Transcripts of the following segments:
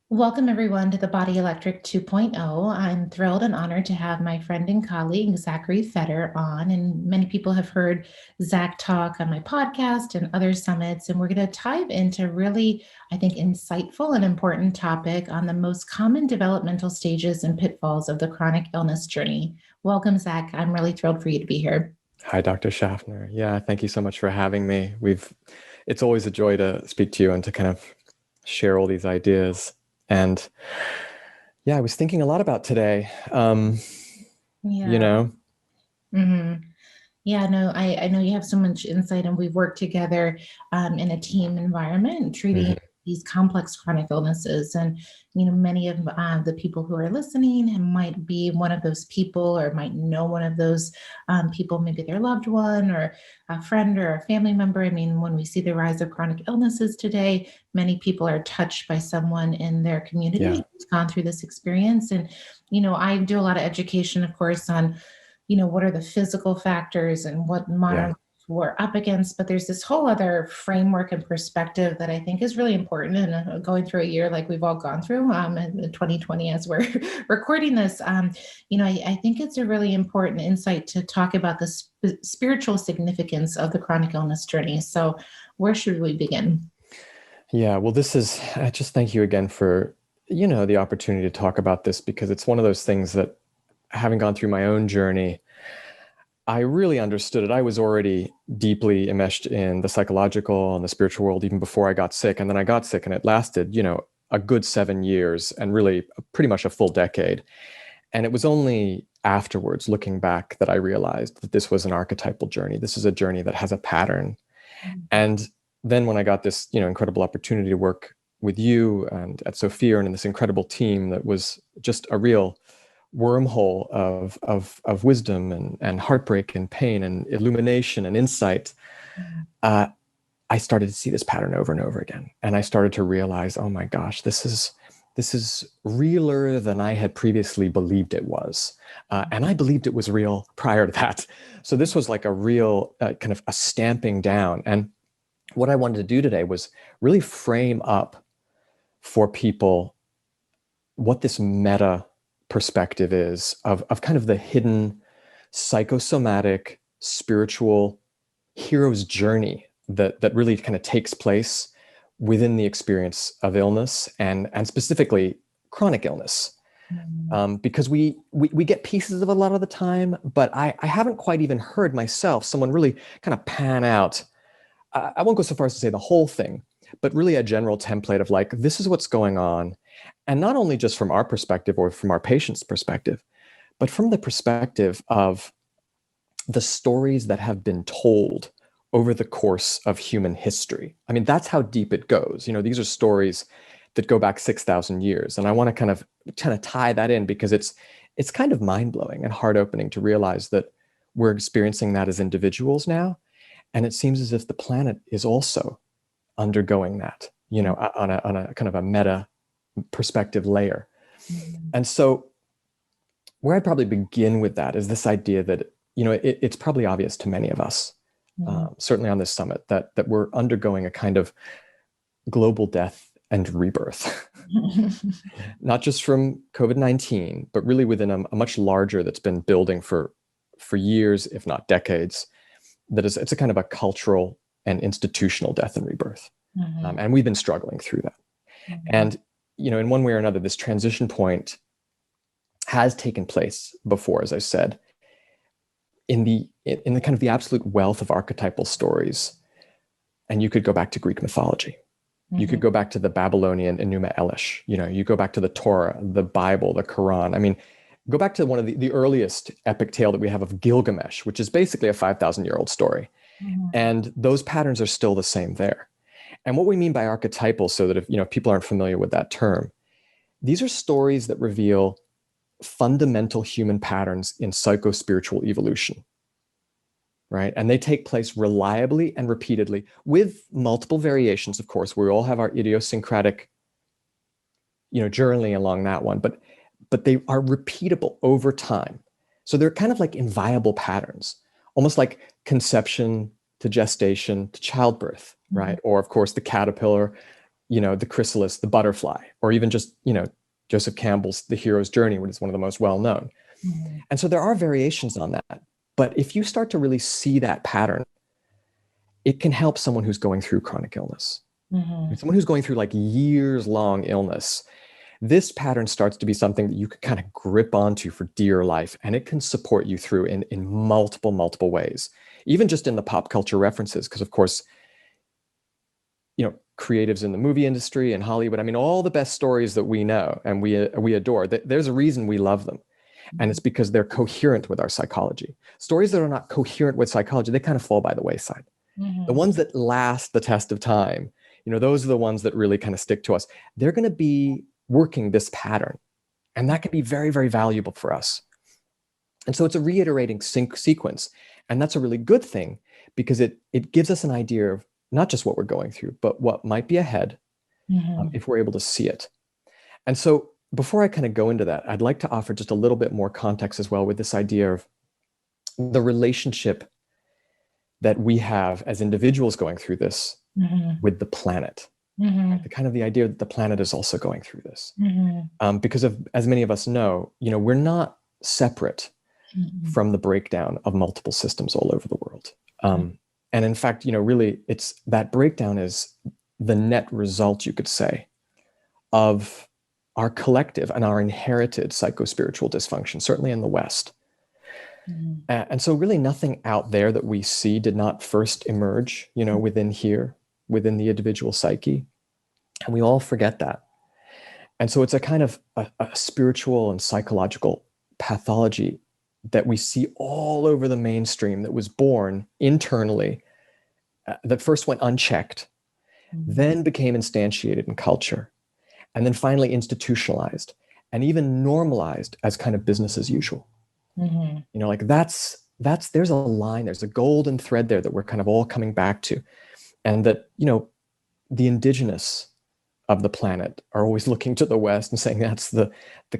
Welcome, everyone, to the Body Electric 2.0. I'm thrilled and honored to have my friend and colleague, Zachary Fetter, on. And many people have heard Zach talk on my podcast and other summits. And we're going to dive into really, I think, insightful and important topic on the most common developmental stages and pitfalls of the chronic illness journey. Welcome, Zach. I'm really thrilled for you to be here. Hi, Dr. Schaffner. Yeah, thank you so much for having me. It's always a joy to speak to you and to kind of share all these ideas. And yeah, I was thinking a lot about today. You Yeah. know, Mhm. Yeah, no, I know you have so much insight, and we've worked together in a team environment, treating mhm, these complex chronic illnesses. And, many of the people who are listening might be one of those people or might know one of those people, maybe their loved one or a friend or a family member. I mean, when we see the rise of chronic illnesses today, many people are touched by someone in their community yeah, who's gone through this experience. And, I do a lot of education, of course, on what are the physical factors and what modern yeah, life we're up against. But there's this whole other framework and perspective that I think is really important. And going through a year like we've all gone through in 2020 as we're recording this, I think it's a really important insight to talk about the spiritual significance of the chronic illness journey. So where should we begin? yeah. Well, I just thank you again for, the opportunity to talk about this because it's one of those things that having gone through my own journey, I really understood it. I was already deeply enmeshed in the psychological and the spiritual world even before I got sick. And then I got sick and it lasted, a good 7 years and really pretty much a full decade. And it was only afterwards, looking back, that I realized that this was an archetypal journey. This is a journey that has a pattern. And then when I got this, incredible opportunity to work with you and at Sophia and in this incredible team that was just a real wormhole of wisdom and heartbreak and pain and illumination and insight, uh, I started to see this pattern over and over again. And I started to realize, oh my gosh, this is realer than I had previously believed it was. And I believed it was real prior to that. So this was like a real kind of a stamping down. And what I wanted to do today was really frame up for people what this meta perspective is of kind of the hidden psychosomatic spiritual hero's journey that really kind of takes place within the experience of illness and specifically chronic illness. Mhm. Because we get pieces of it a lot of the time, but I haven't quite even heard myself someone really kind of pan out. I won't go so far as to say the whole thing, but really a general template of like, this is what's going on. And not only just from our perspective or from our patient's perspective, but from the perspective of the stories that have been told over the course of human history. I mean, that's how deep it goes. These are stories that go back 6,000 years. And I want to kind of tie that in because it's kind of mind-blowing and heart-opening to realize that we're experiencing that as individuals now. And it seems as if the planet is also undergoing that, on a kind of a meta perspective layer. Mhm. And so where I'd probably begin with that is this idea that, it's probably obvious to many of us, Mhm. certainly on this summit, that we're undergoing a kind of global death and rebirth, not just from COVID-19, but really within a much larger that's been building for years, if not decades, it's a kind of a cultural and institutional death and rebirth. Mhm. And we've been struggling through that. Mhm. And, in one way or another, this transition point has taken place before, as I said, in the kind of the absolute wealth of archetypal stories. And you could go back to Greek mythology. You Mhm. could go back to the Babylonian Enuma Elish. You go back to the Torah, the Bible, the Quran. I mean, go back to one of the earliest epic tale that we have of Gilgamesh, which is basically a 5,000-year-old story. Mhm. And those patterns are still the same there. And what we mean by archetypal, so that if people aren't familiar with that term, these are stories that reveal fundamental human patterns in psycho-spiritual evolution, right? And they take place reliably and repeatedly with multiple variations, of course. We all have our idiosyncratic, journey along that one, but they are repeatable over time. So they're kind of like inviolable patterns, almost like conception to gestation to childbirth, Mhm. right? Or of course the caterpillar, the chrysalis, the butterfly, or even just, Joseph Campbell's The Hero's Journey, which is one of the most well-known. Mhm. And so there are variations on that. But if you start to really see that pattern, it can help someone who's going through chronic illness. Mhm. Someone who's going through like years-long illness, this pattern starts to be something that you can kind of grip onto for dear life, and it can support you through in multiple ways, even just in the pop culture references. Because of course, creatives in the movie industry and Hollywood, I mean, all the best stories that we know and we adore, there's a reason we love them. And it's because they're coherent with our psychology. Stories that are not coherent with psychology, they kind of fall by the wayside. The Mhm. ones that last the test of time, those are the ones that really kind of stick to us. They're going to be working this pattern, and that can be very, very valuable for us. And so it's a reiterating sequence, and that's a really good thing, because it gives us an idea of not just what we're going through, but what might be ahead, Mhm. if we're able to see it. And so before I kind of go into that, I'd like to offer just a little bit more context as well with this idea of the relationship that we have as individuals going through this Mhm. with the planet. Mhm. The kind of the idea that the planet is also going through this. Mhm. Because as many of us know, we're not separate Mhm. from the breakdown of multiple systems all over the world. And in fact, really, it's that breakdown is the net result, you could say, of our collective and our inherited psychospiritual dysfunction, certainly in the West. Mhm. And so really nothing out there that we see did not first emerge, within here, within the individual psyche. And we all forget that. And so it's a kind of a spiritual and psychological pathology that we see all over the mainstream, that was born internally, that first went unchecked, Mhm. then became instantiated in culture, and then finally institutionalized and even normalized as kind of business as usual. Mhm. Like that's there's a line, there's a golden thread there that we're kind of all coming back to. And that, the indigenous of the planet are always looking to the West and saying that's the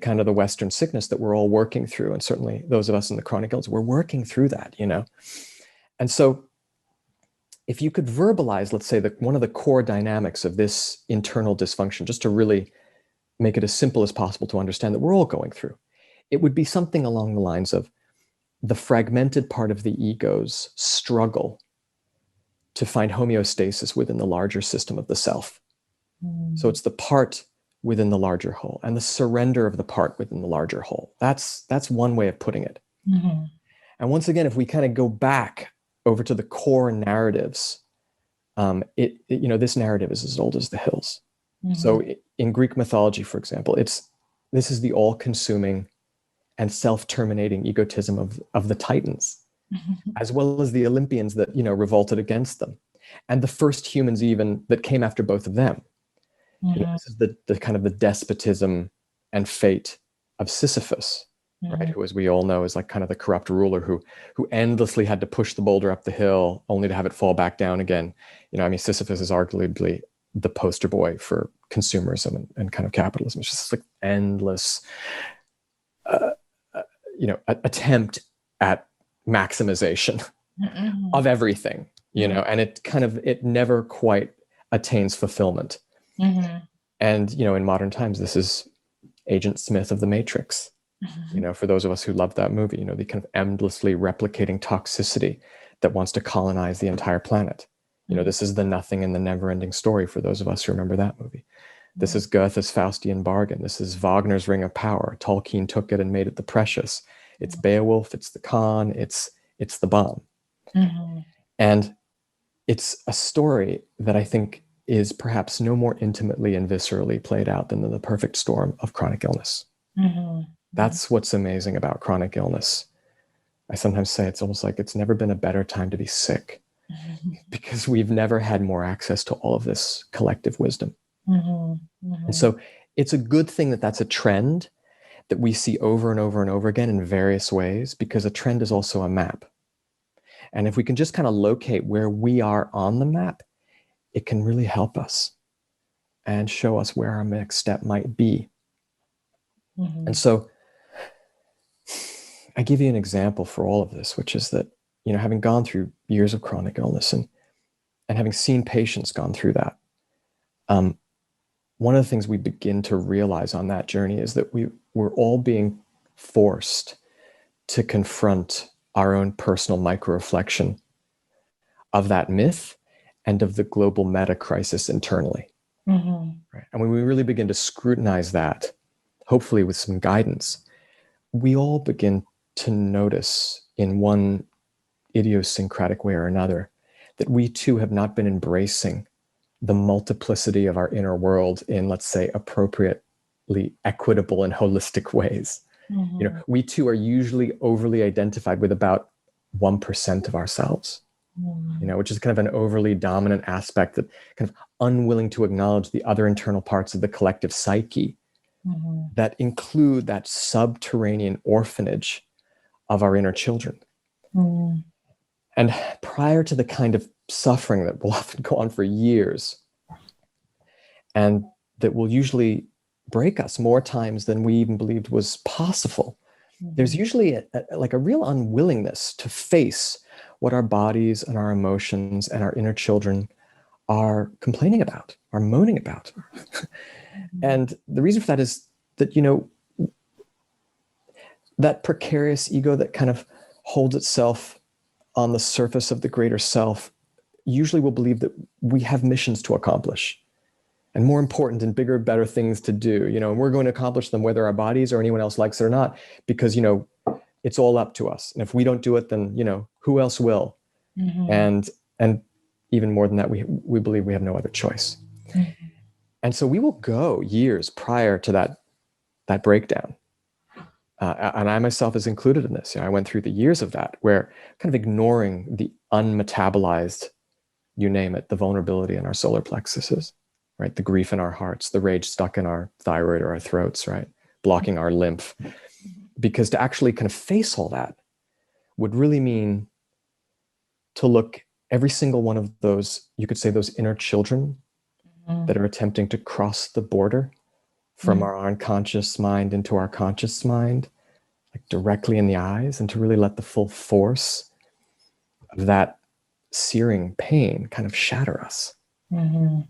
kind of the Western sickness that we're all working through. And certainly those of us in the chronic illness, we're working through that, And so if you could verbalize, let's say, that one of the core dynamics of this internal dysfunction, just to really make it as simple as possible to understand that we're all going through, it would be something along the lines of the fragmented part of the ego's struggle to find homeostasis within the larger system of the self. So it's the part within the larger whole and the surrender of the part within the larger whole. That's one way of putting it. Mhm. And once again, if we kind of go back over to the core narratives, this narrative is as old as the hills. So Mhm. in Greek mythology, for example, this is the all-consuming and self-terminating egotism of the Titans, Mhm. as well as the Olympians that revolted against them, and the first humans even that came after both of them. Mhm. This is the kind of the despotism and fate of Sisyphus, right? Mhm. Who, as we all know, is like kind of the corrupt ruler who endlessly had to push the boulder up the hill only to have it fall back down again. I mean, Sisyphus is arguably the poster boy for consumerism and kind of capitalism. It's just like endless, attempt at maximization Mhm. of everything, and it never quite attains fulfillment. Mhm. And, in modern times, this is Agent Smith of the Matrix. Mhm. For those of us who love that movie, the kind of endlessly replicating toxicity that wants to colonize the entire planet. This is the nothing and the never ending story for those of us who remember that movie. This is Goethe's Faustian bargain. This is Wagner's Ring of Power. Tolkien took it and made it the Precious. It's Beowulf, it's the Khan, it's the bomb. Mhm. And it's a story that I think is perhaps no more intimately and viscerally played out than the perfect storm of chronic illness. Mhm. That's what's amazing about chronic illness. I sometimes say it's almost like it's never been a better time to be sick, Mhm. because we've never had more access to all of this collective wisdom. Mhm. And Mhm. so it's a good thing that that's a trend that we see over and over and over again in various ways, because a trend is also a map. And if we can just kind of locate where we are on the map, it can really help us and show us where our next step might be. And Mhm. so I give you an example for all of this, which is that, having gone through years of chronic illness and having seen patients gone through that, one of the things we begin to realize on that journey is that we're all being forced to confront our own personal micro-reflection of that myth and of the global meta crisis internally. Mm-hmm. Right? And when we really begin to scrutinize that, hopefully with some guidance, we all begin to notice in one idiosyncratic way or another that we too have not been embracing the multiplicity of our inner world in, let's say, appropriately equitable and holistic ways. Mm-hmm. You know, we too are usually overly identified with about 1% of ourselves, Mm-hmm. you know, which is kind of an overly dominant aspect, that kind of unwilling to acknowledge the other internal parts of the collective psyche Mm-hmm. that include that subterranean orphanage of our inner children. Mm-hmm. And prior to the kind of suffering that will often go on for years and that will usually break us more times than we even believed was possible, there's usually a real unwillingness to face what our bodies and our emotions and our inner children are complaining about, are moaning about. And the reason for that is that, you know, that precarious ego that kind of holds itself on the surface of the greater self usually will believe that we have missions to accomplish and more important and bigger, better things to do, you know, and we're going to accomplish them whether our bodies or anyone else likes it or not, because, you know, it's all up to us. And if we don't do it, then, you know, who else will? Mm-hmm. And even more than that, we believe we have no other choice. Mm-hmm. And so we will go years prior to that breakdown. And I myself is included in this. You know, I went through the years of that, where kind of ignoring the unmetabolized, you name it, the vulnerability in our solar plexuses, right? The grief in our hearts, the rage stuck in our thyroid or our throats, right? Blocking our lymph. Because to actually kind of face all that would really mean to look every single one of those, you could say, those inner children that are attempting to cross the border from our unconscious mind into our conscious mind, like directly in the eyes, and to really let the full force of that searing pain kind of shatter us. Mm-hmm.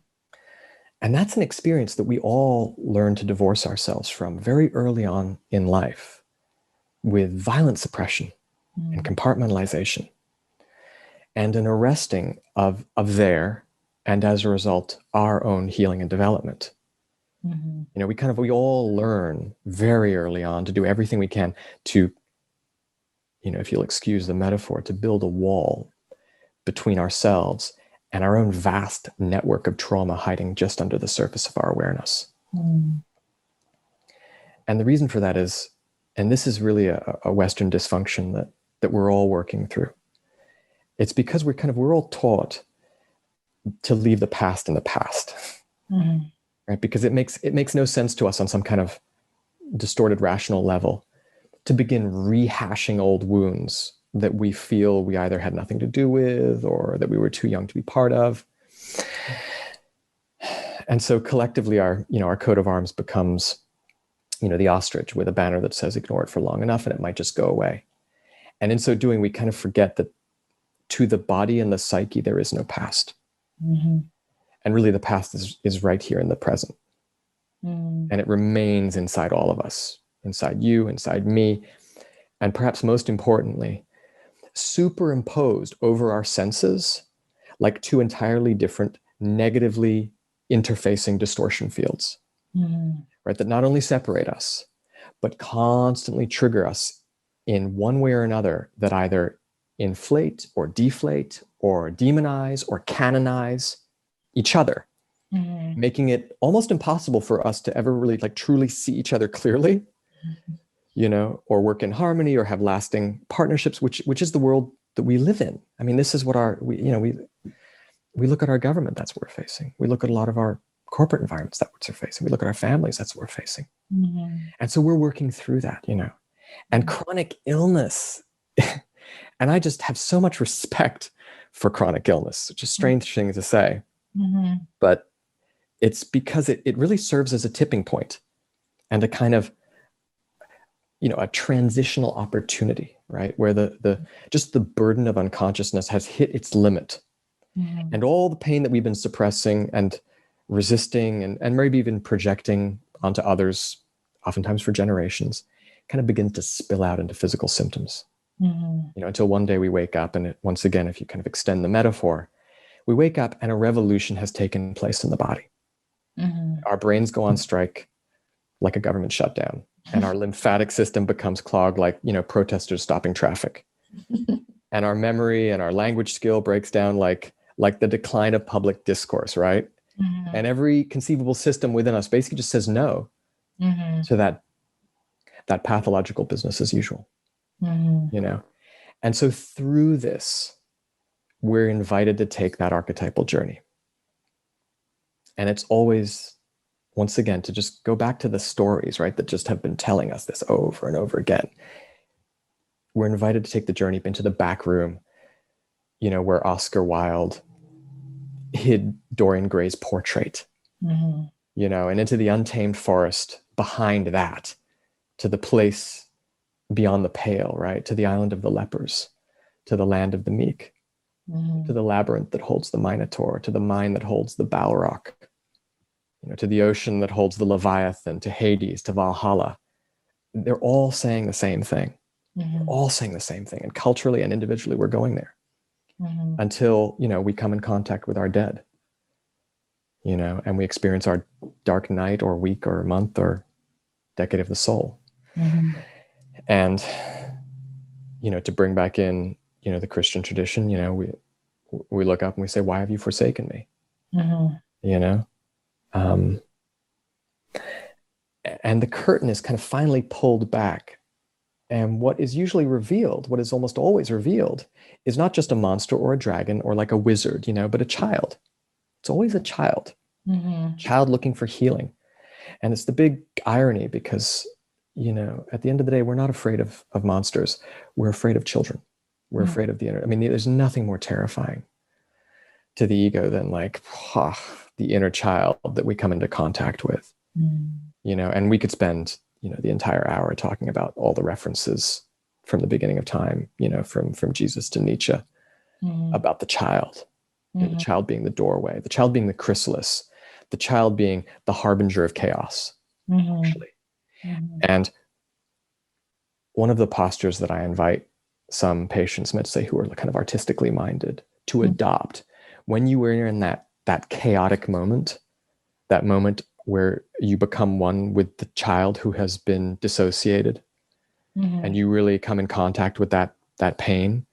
And that's an experience that we all learn to divorce ourselves from very early on in life, with violent suppression and compartmentalization and an arresting of their, and as a result, our own healing and development. Mm-hmm. You know, we all learn very early on to do everything we can to, you know, if you'll excuse the metaphor, to build a wall between ourselves and our own vast network of trauma hiding just under the surface of our awareness. Mm-hmm. And the reason for that is, and this is really a Western dysfunction that we're all working through. It's because we're all taught to leave the past in the past, right? Because it makes no sense to us on some kind of distorted rational level to begin rehashing old wounds that we feel we either had nothing to do with or that we were too young to be part of. And so collectively our coat of arms becomes, you know, the ostrich with a banner that says ignore it for long enough and it might just go away. And in so doing, we kind of forget that to the body and the psyche, there is no past. Mm-hmm. And really the past is right here in the present. Mm-hmm. And it remains inside all of us, inside you, inside me. And perhaps most importantly, superimposed over our senses, like two entirely different, negatively interfacing distortion fields, right? That not only separate us, but constantly trigger us in one way or another that either inflate or deflate or demonize or canonize each other, making it almost impossible for us to ever really like truly see each other clearly, you know, or work in harmony or have lasting partnerships, which is the world that we live in. I mean, this is what we look at our government, that's what we're facing. We look at a lot of our corporate environments, that's what we're facing. We look at our families, that's what we're facing. And so we're working through that, you know, and chronic illness. And I just have so much respect for chronic illness, which is a strange thing to say, but it's because it really serves as a tipping point and a kind of, you know, a transitional opportunity, right? Where just the burden of unconsciousness has hit its limit. And all the pain that we've been suppressing and resisting and maybe even projecting onto others, oftentimes for generations, kind of begins to spill out into physical symptoms. Until one day we wake up, and once again, if you kind of extend the metaphor, we wake up and a revolution has taken place in the body. Our brains go on strike like a government shutdown, and our lymphatic system becomes clogged like, protesters stopping traffic. And our memory and our language skill breaks down like the decline of public discourse, right? And every conceivable system within us basically just says no to that pathological business as usual. And so through this, we're invited to take that archetypal journey. And it's always, once again, to just go back to the stories, right, that just have been telling us this over and over again. We're invited to take the journey into the back room, where Oscar Wilde hid Dorian Gray's portrait, and into the untamed forest behind that, to the place beyond the pale, right, to the island of the lepers, to the land of the meek, to the labyrinth that holds the Minotaur, to the mine that holds the Balrog, to the ocean that holds the Leviathan, to Hades, to Valhalla. They're all saying the same thing. They're all saying the same thing. And culturally and individually, we're going there until, we come in contact with our dead, and we experience our dark night or week or month or decade of the soul. And, to bring back in, the Christian tradition, we look up and we say, why have you forsaken me? And the curtain is kind of finally pulled back. And what is usually revealed, what is almost always revealed, is not just a monster or a dragon or like a wizard, but a child. It's always a child, child looking for healing. And it's the big irony because, at the end of the day, we're not afraid of monsters. We're afraid of children. We're afraid of the inner. I mean, there's nothing more terrifying to the ego than the inner child that we come into contact with, and we could spend, the entire hour talking about all the references from the beginning of time, from Jesus to Nietzsche, about the child, the child being the doorway, the child being the chrysalis, the child being the harbinger of chaos, actually. And one of the postures that I invite some patients, let's say, who are kind of artistically minded, to adopt when you are in that chaotic moment, that moment where you become one with the child who has been dissociated, and you really come in contact with that pain.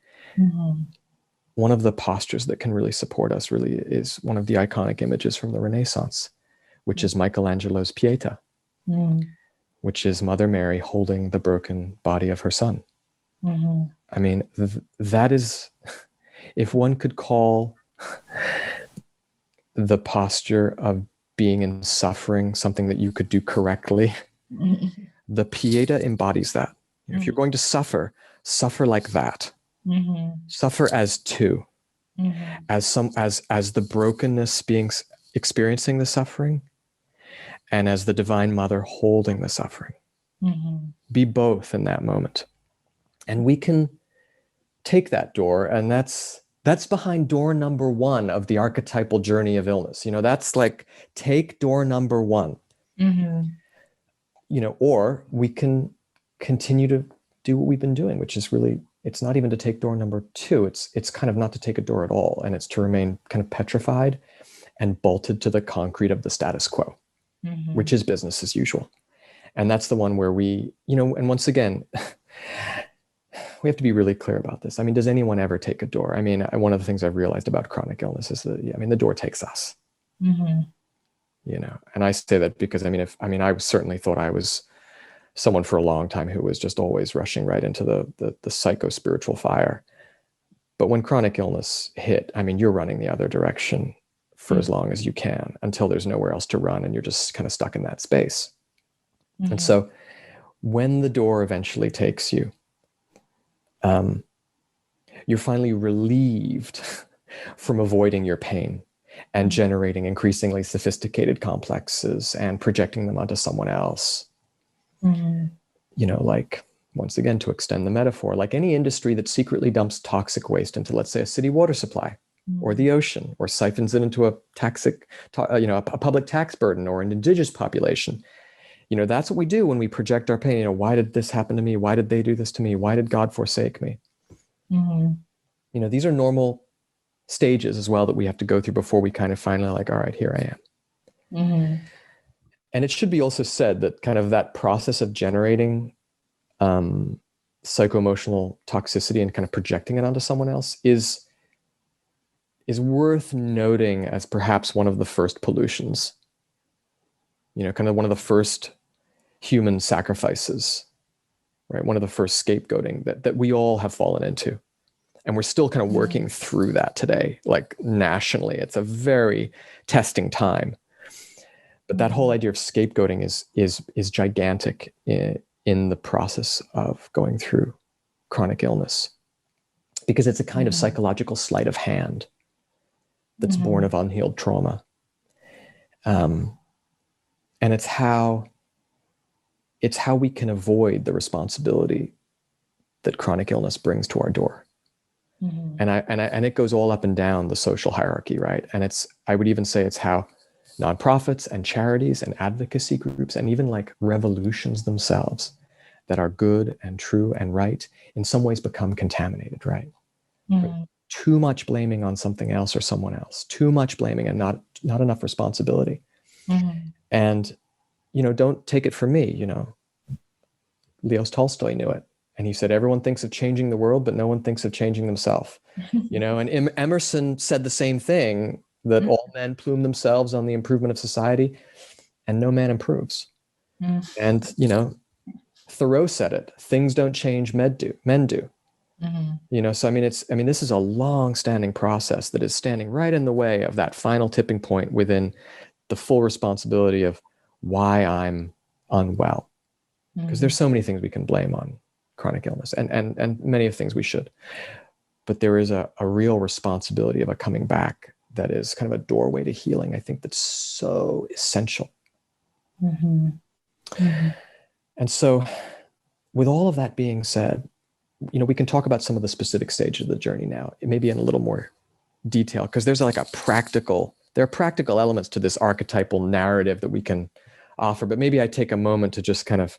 One of the postures that can really support us really is one of the iconic images from the Renaissance, which is Michelangelo's Pieta, which is Mother Mary holding the broken body of her son. I mean, that is, if one could call the posture of being in suffering something that you could do correctly, the Pieta embodies that. If you're going to suffer like that. Suffer as two, as the brokenness being experiencing the suffering, and as the Divine Mother holding the suffering. Be both in that moment. And we can take that door, and that's behind door number 1 of the archetypal journey of illness. That's like, take door number 1. Or we can continue to do what we've been doing, which is really, it's not even to take door number 2. It's kind of not to take a door at all. And it's to remain kind of petrified and bolted to the concrete of the status quo, which is business as usual. And that's the one where we, and once again, we have to be really clear about this. I mean, does anyone ever take a door? I mean, one of the things I've realized about chronic illness is that, the door takes us, and I say that because, I certainly thought I was someone for a long time who was just always rushing right into the psycho-spiritual fire. But when chronic illness hit, you're running the other direction for as long as you can until there's nowhere else to run and you're just kind of stuck in that space. And so when the door eventually takes you, you're finally relieved from avoiding your pain and generating increasingly sophisticated complexes and projecting them onto someone else. Like, once again, to extend the metaphor, like any industry that secretly dumps toxic waste into, let's say, a city water supply. or the ocean, or siphons it into a a public tax burden or an indigenous population. That's what we do when we project our pain. Why did this happen to me? Why did they do this to me? Why did God forsake me? These are normal stages as well that we have to go through before we kind of finally like, all right, here I am. And it should be also said that kind of that process of generating psycho-emotional toxicity and kind of projecting it onto someone else is worth noting as perhaps one of the first pollutions, kind of one of the first human sacrifices, right? One of the first scapegoating that we all have fallen into. And we're still kind of working through that today, like nationally. It's a very testing time. But that whole idea of scapegoating is gigantic in the process of going through chronic illness, because it's a kind of psychological sleight of hand that's born of unhealed trauma. And it's how we can avoid the responsibility that chronic illness brings to our door. And it goes all up and down the social hierarchy, right? And I would even say it's how nonprofits and charities and advocacy groups and even like revolutions themselves that are good and true and right in some ways become contaminated, right? Too much blaming on something else or someone else, too much blaming and not enough responsibility. And, don't take it from me, Leo Tolstoy knew it. And he said, everyone thinks of changing the world, but no one thinks of changing themselves. And Emerson said the same thing, that all men plume themselves on the improvement of society and no man improves. And, Thoreau said it, things don't change, men do. So, this is a long standing process that is standing right in the way of that final tipping point within the full responsibility of why I'm unwell. Because there's so many things we can blame on chronic illness and many of things we should, but there is a real responsibility of a coming back that is kind of a doorway to healing. I think that's so essential. And so with all of that being said, we can talk about some of the specific stages of the journey now, maybe in a little more detail, because there's there are practical elements to this archetypal narrative that we can offer, but maybe I take a moment to just kind of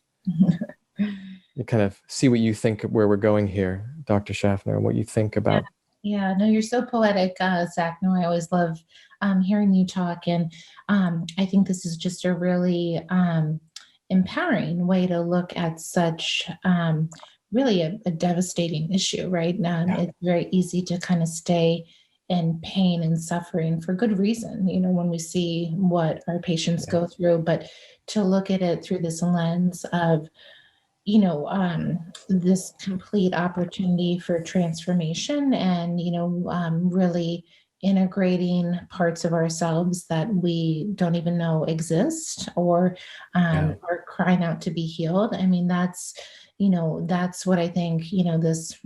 see what you think, where we're going here, Dr. Schaffner, and what you think about. Yeah, no, you're so poetic, Zach. No, I always love hearing you talk. And I think this is just a really empowering way to look at such really a devastating issue, right? It's very easy to kind of stay in pain and suffering for good reason, when we see what our patients go through, but to look at it through this lens of this complete opportunity for transformation and, really integrating parts of ourselves that we don't even know exist or are crying out to be healed. That's what I think, this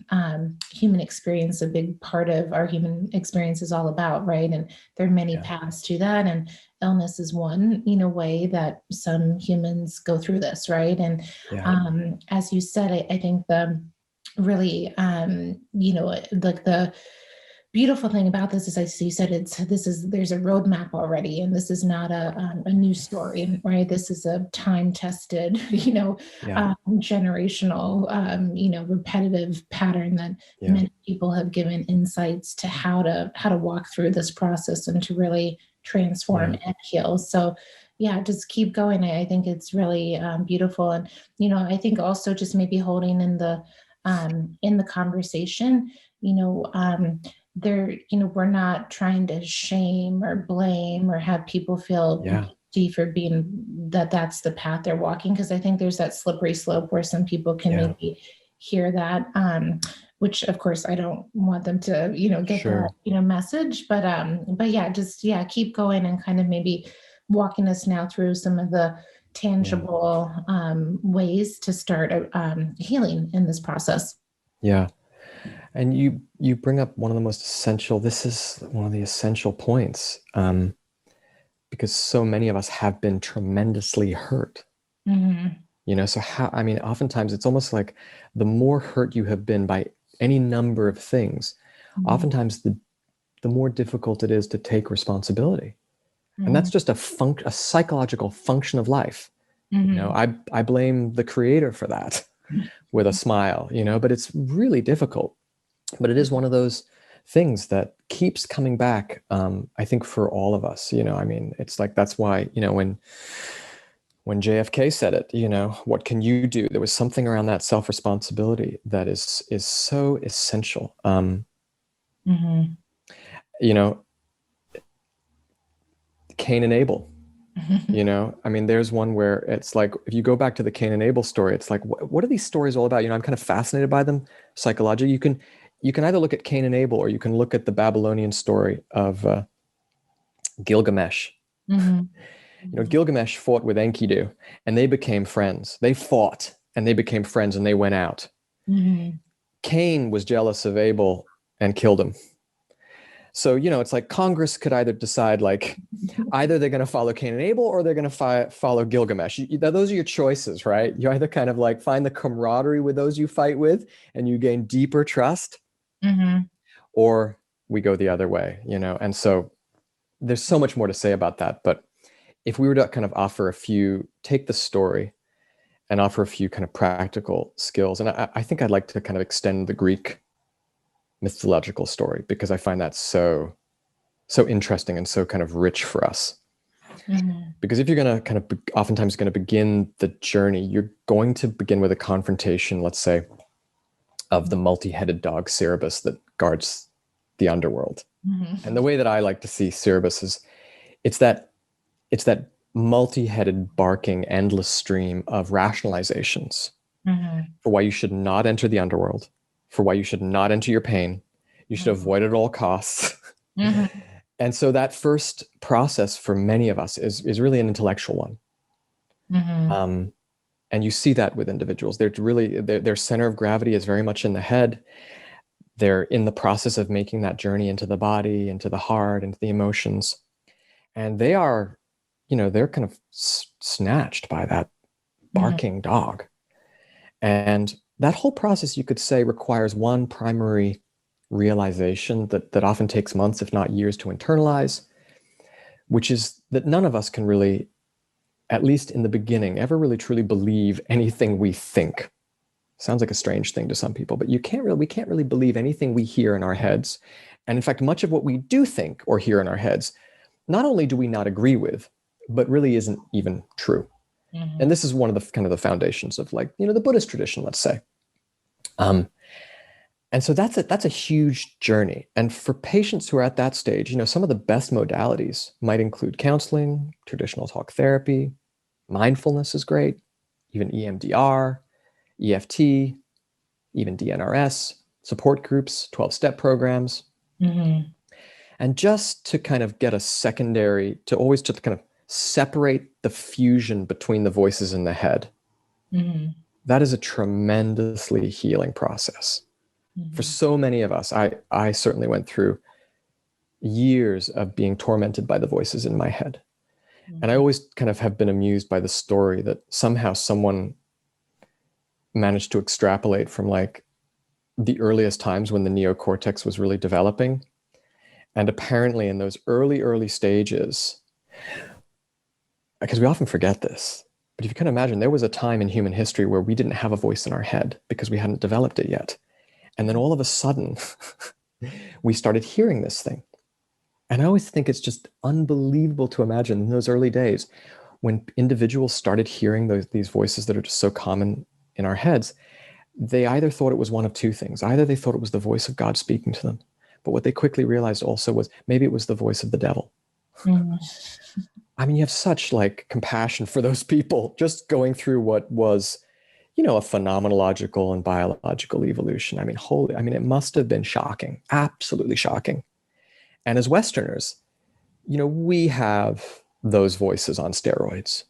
human experience, a big part of our human experience is all about, right? And there are many paths to that. And illness is one, way that some humans go through this, right? And as you said, I think the really, like the beautiful thing about this is, as you said, there's a roadmap already, and this is not a new story, right? This is a time-tested, generational, repetitive pattern that many people have given insights to how to walk through this process and to really transform and heal. So just keep going. I think it's really beautiful. And, I think also just maybe holding in the conversation, we're not trying to shame or blame or have people feel guilty for being that's the path they're walking. Cause I think there's that slippery slope where some people can maybe hear that, which of course I don't want them to, get that, message, but keep going and kind of maybe walking us now through some of the tangible ways to start healing in this process. Yeah. And you bring up one of the most essential, this is one of the essential points, because so many of us have been tremendously hurt. So oftentimes it's almost like the more hurt you have been by any number of things, oftentimes the the more difficult it is to take responsibility. And that's just a psychological function of life. I blame the creator for that with a smile, but it's really difficult. But it is one of those things that keeps coming back, I think, for all of us. It's like, that's why, when JFK said it, what can you do? There was something around that self-responsibility that is so essential. Cain and Abel, there's one where it's like, if you go back to the Cain and Abel story, it's like, what are these stories all about? I'm kind of fascinated by them psychologically. You can either look at Cain and Abel, or you can look at the Babylonian story of Gilgamesh. Gilgamesh fought with Enkidu, and they became friends. They fought, and they became friends, and they went out. Cain was jealous of Abel and killed him. So, it's like Congress could either decide, like, either they're going to follow Cain and Abel, or they're going to follow Gilgamesh. Those are your choices, right? You either kind of like find the camaraderie with those you fight with, and you gain deeper trust, or we go the other way, And so there's so much more to say about that. But if we were to kind of take the story and offer a few kind of practical skills, and I think I'd like to kind of extend the Greek mythological story, because I find that so interesting and so kind of rich for us. Because if you're going to oftentimes going to begin the journey, you're going to begin with a confrontation, let's say, of the multi-headed dog Cerberus that guards the underworld. And the way that I like to see Cerberus is, it's that multi-headed barking endless stream of rationalizations for why you should not enter the underworld, for why you should not enter your pain. You should avoid it at all costs. And so that first process for many of us is really an intellectual one. And you see that with individuals. Their center of gravity is very much in the head. They're in the process of making that journey into the body, into the heart, into the emotions. And they are, they're kind of snatched by that barking dog. And that whole process, you could say, requires one primary realization that often takes months, if not years, to internalize, which is that none of us can really, at least in the beginning, ever really truly believe anything we think. Sounds like a strange thing to some people, but we can't really believe anything we hear in our heads. And in fact, much of what we do think or hear in our heads, not only do we not agree with, but really isn't even true. And this is one of the kind of the foundations of, like, the Buddhist tradition, let's say. And so that's a huge journey. And for patients who are at that stage, some of the best modalities might include counseling, traditional talk therapy, mindfulness is great, even EMDR, EFT, even DNRS, support groups, 12-step programs. And just to kind of get to kind of separate the fusion between the voices in the head. That is a tremendously healing process. For so many of us, I certainly went through years of being tormented by the voices in my head. And I always kind of have been amused by the story that somehow someone managed to extrapolate from, like, the earliest times when the neocortex was really developing. And apparently in those early stages, because we often forget this, but if you can imagine, there was a time in human history where we didn't have a voice in our head because we hadn't developed it yet. And then all of a sudden, we started hearing this thing. And I always think it's just unbelievable to imagine in those early days when individuals started hearing these voices that are just so common in our heads. They either thought it was one of two things. Either they thought it was the voice of God speaking to them, but what they quickly realized also was maybe it was the voice of the devil. I mean, you have such, like, compassion for those people just going through what was, a phenomenological and biological evolution. I mean, it must have been shocking, absolutely shocking. And as Westerners, we have those voices on steroids.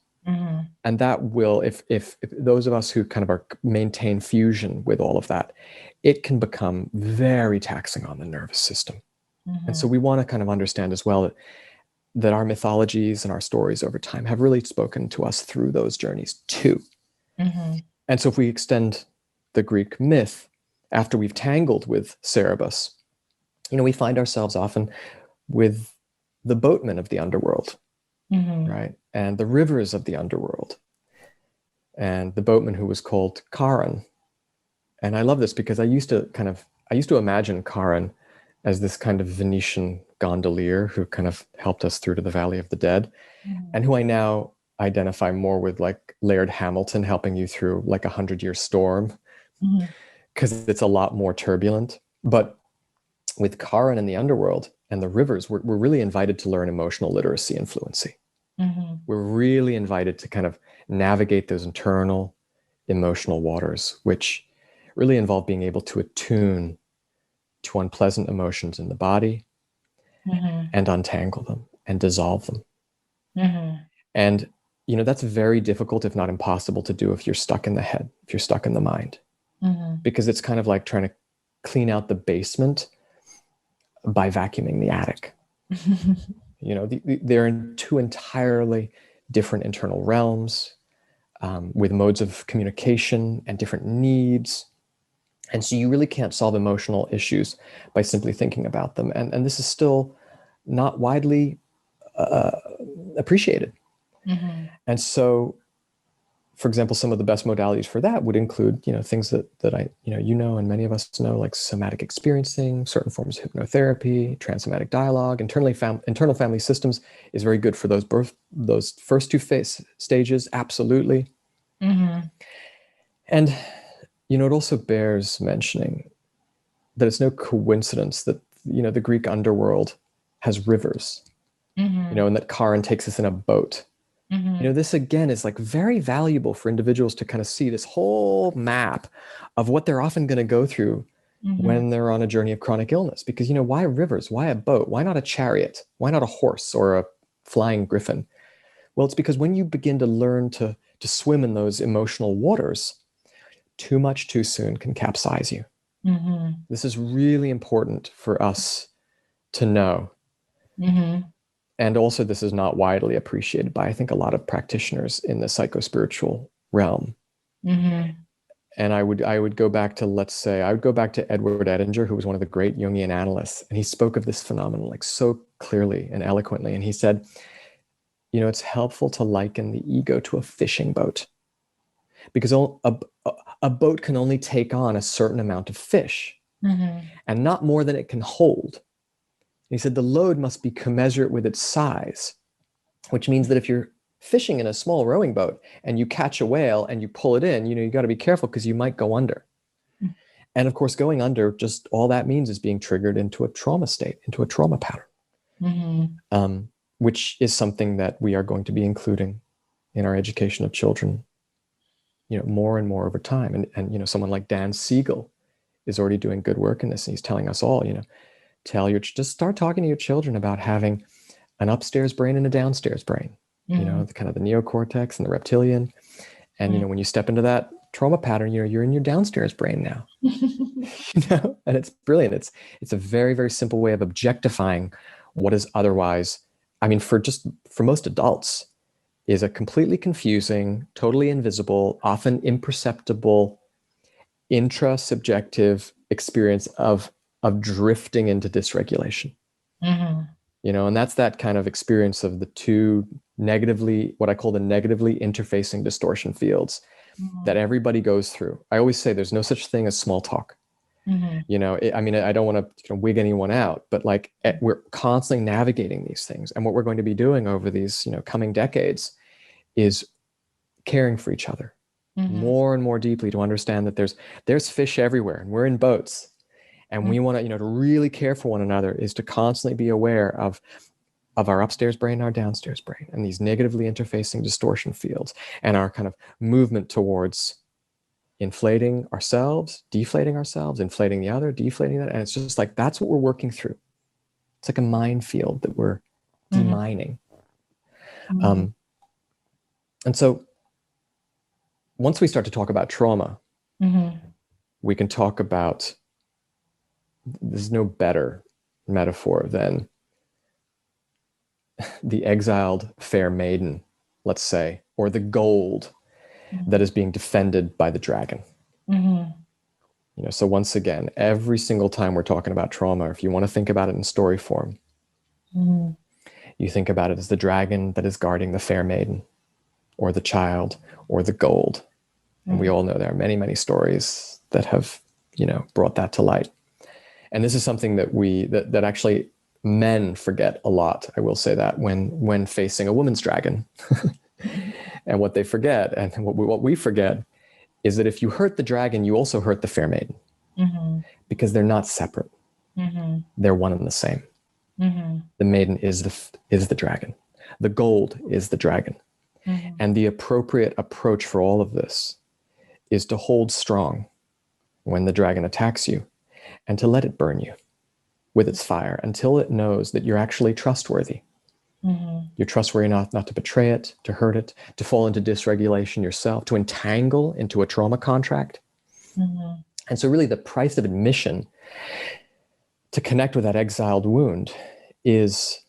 And that will, if those of us who kind of maintain fusion with all of that, it can become very taxing on the nervous system. And so we want to kind of understand as well that our mythologies and our stories over time have really spoken to us through those journeys too. And so if we extend the Greek myth, after we've tangled with Cerberus, we find ourselves often with the boatmen of the underworld, Mm-hmm. right? And the rivers of the underworld. And the boatman who was called Charon. And I love this because I used to imagine Charon as this kind of Venetian gondolier who kind of helped us through to the Valley of the Dead, and who I now identify more with like Laird Hamilton helping you through like 100-year storm, Mm-hmm. because it's a lot more turbulent. But with Charon and the underworld and the rivers, we're really invited to learn emotional literacy and fluency. Mm-hmm. We're really invited to kind of navigate those internal emotional waters, which really involve being able to attune to unpleasant emotions in the body Mm-hmm. and untangle them and dissolve them. Mm-hmm. And, that's very difficult, if not impossible, to do if you're stuck in the head, if you're stuck in the mind, Mm-hmm. because it's kind of like trying to clean out the basement by vacuuming the attic. They're in two entirely different internal realms, with modes of communication and different needs. And so you really can't solve emotional issues by simply thinking about them. And this is still not widely uh, appreciated. Mm-hmm. And so, for example, some of the best modalities for that would include, things that I, and many of us know, like somatic experiencing, certain forms of hypnotherapy, transsomatic dialogue. Internal family systems is very good for those first two stages, absolutely. Mm-hmm. And, it also bears mentioning that it's no coincidence that, the Greek underworld has rivers, Mm-hmm. and that Charon takes us in a boat. Mm-hmm. This again is like very valuable for individuals to kind of see this whole map of what they're often going to go through Mm-hmm. when they're on a journey of chronic illness. Because, why rivers? Why a boat? Why not a chariot? Why not a horse or a flying griffin? Well, it's because when you begin to learn to swim in those emotional waters, too much too soon can capsize you. Mm-hmm. This is really important for us to know. Mm-hmm. And also, this is not widely appreciated by, I think, a lot of practitioners in the psychospiritual realm. Mm-hmm. And I would go back to, let's say, I would go back to Edward Edinger, who was one of the great Jungian analysts, and he spoke of this phenomenon like so clearly and eloquently. And he said, it's helpful to liken the ego to a fishing boat, because a boat can only take on a certain amount of fish, Mm-hmm. and not more than it can hold. And he said the load must be commensurate with its size, which means that if you're fishing in a small rowing boat and you catch a whale and you pull it in, you got to be careful because you might go under. And of course, going under, just all that means is being triggered into a trauma state, into a trauma pattern, Mm-hmm. which is something that we are going to be including in our education of children, more and more over time. And someone like Dan Siegel is already doing good work in this. And he's telling us all, just start talking to your children about having an upstairs brain and a downstairs brain, Mm-hmm. the kind of the neocortex and the reptilian. And, Mm-hmm. when you step into that trauma pattern, you're in your downstairs brain now, and it's brilliant. It's a very, very simple way of objectifying what is otherwise, for most adults, is a completely confusing, totally invisible, often imperceptible, intra-subjective experience of drifting into dysregulation. Mm-hmm. And that's that kind of experience of the two what I call the negatively interfacing distortion fields that everybody goes through. I always say there's no such thing as small talk. Mm-hmm. I don't want to wig anyone out, but like we're constantly navigating these things. And what we're going to be doing over these, coming decades is caring for each other Mm-hmm. more and more deeply, to understand that there's fish everywhere and we're in boats. And we want to, to really care for one another is to constantly be aware of our upstairs brain and our downstairs brain, and these negatively interfacing distortion fields, and our kind of movement towards inflating ourselves, deflating ourselves, inflating the other, deflating that. And it's just like, that's what we're working through. It's like a minefield that we're demining. Mm-hmm. And so once we start to talk about trauma, Mm-hmm. we can talk about, there's no better metaphor than the exiled fair maiden, let's say, or the gold that is being defended by the dragon. Mm-hmm. So once again, every single time we're talking about trauma, if you want to think about it in story form, you think about it as the dragon that is guarding the fair maiden, or the child, or the gold. And we all know there are many, many stories that have, brought that to light. And this is something that that actually men forget a lot. I will say that when facing a woman's dragon. And what they forget, and what we forget, is that if you hurt the dragon, you also hurt the fair maiden, because they're not separate. They're one and the same. The maiden is the dragon. The gold is the dragon. And the appropriate approach for all of this is to hold strong when the dragon attacks you, and to let it burn you with its fire until it knows that you're actually trustworthy. You're trustworthy enough not to betray it, to hurt it, to fall into dysregulation yourself, to entangle into a trauma contract. And so really the price of admission to connect with that exiled wound is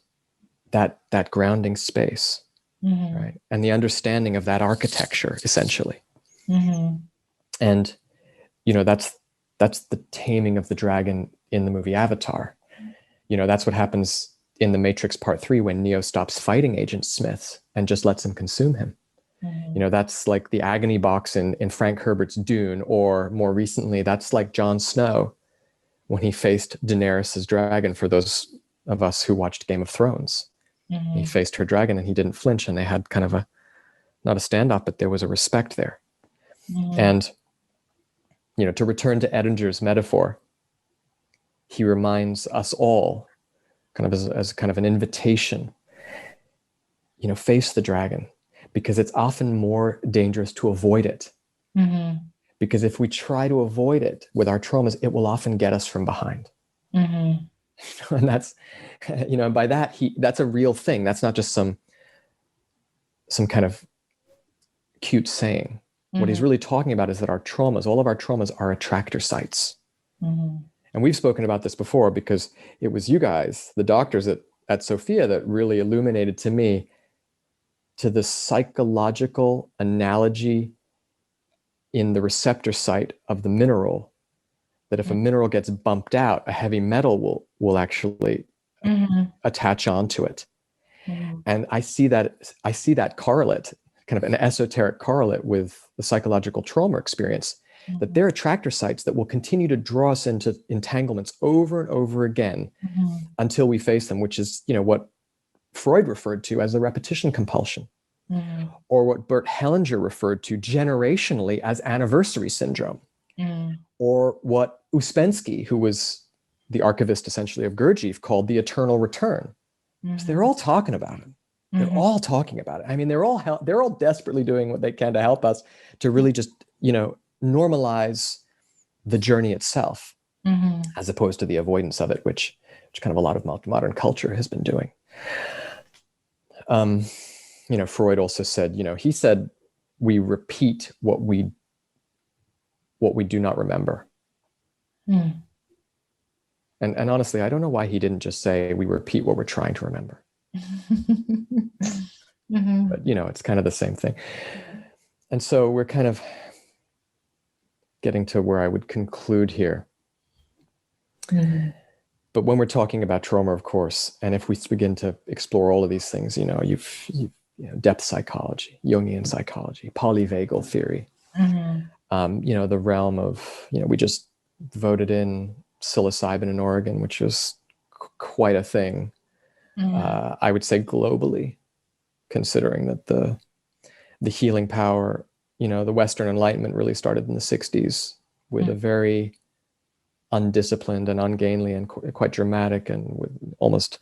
that grounding space, right? And the understanding of that architecture, essentially. And, that's the taming of the dragon in the movie Avatar. That's what happens in The Matrix Part 3 when Neo stops fighting Agent Smith and just lets him consume him. That's like the agony box in Frank Herbert's Dune, or more recently, that's like Jon Snow when he faced Daenerys' dragon, for those of us who watched Game of Thrones. He faced her dragon and he didn't flinch, and they had kind of not a standoff, but there was a respect there. And, to return to Edinger's metaphor, he reminds us all, kind of as kind of an invitation, face the dragon, because it's often more dangerous to avoid it. Because if we try to avoid it with our traumas, it will often get us from behind. And that's, by that, that's a real thing. That's not just some kind of cute saying. What he's really talking about is that our traumas, all of our traumas, are attractor sites. And we've spoken about this before, because it was you guys, the doctors at Sophia, that really illuminated to me to the psychological analogy in the receptor site of the mineral, that if a mineral gets bumped out, a heavy metal will actually attach onto it. And I see that correlate, kind of an esoteric correlate, with the psychological trauma experience, that there are attractor sites that will continue to draw us into entanglements over and over again until we face them, which is, what Freud referred to as the repetition compulsion, or what Bert Hellinger referred to generationally as anniversary syndrome, or what Ouspensky, who was the archivist essentially of Gurdjieff, called the eternal return. So they're all talking about it. They're all talking about it. I mean, they're all desperately doing what they can to help us to really just, normalize the journey itself, as opposed to the avoidance of it, which kind of a lot of modern culture has been doing. Freud also said, he said, we repeat what we do not remember. And honestly, I don't know why he didn't just say we repeat what we're trying to remember. But, it's kind of the same thing. And so we're kind of getting to where I would conclude here. But when we're talking about trauma, of course, and if we begin to explore all of these things, you've depth psychology, Jungian psychology, polyvagal theory, the realm of, we just voted in psilocybin in Oregon, which was quite a thing. I would say globally, considering that the healing power, the Western Enlightenment really started in the 60s with a very undisciplined and ungainly and quite dramatic and with almost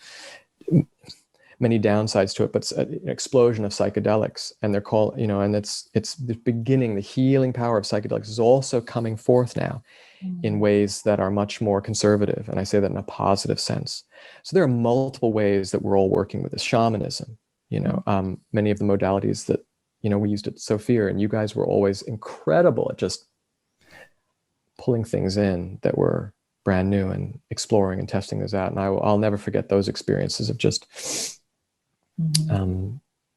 many downsides to it, but an explosion of psychedelics. And they're called, and it's the beginning, the healing power of psychedelics is also coming forth now in ways that are much more conservative. And I say that in a positive sense. So there are multiple ways that we're all working with this. Shamanism, many of the modalities that, we used at Sophia, and you guys were always incredible at just pulling things in that were brand new and exploring and testing those out. And I'll never forget those experiences of just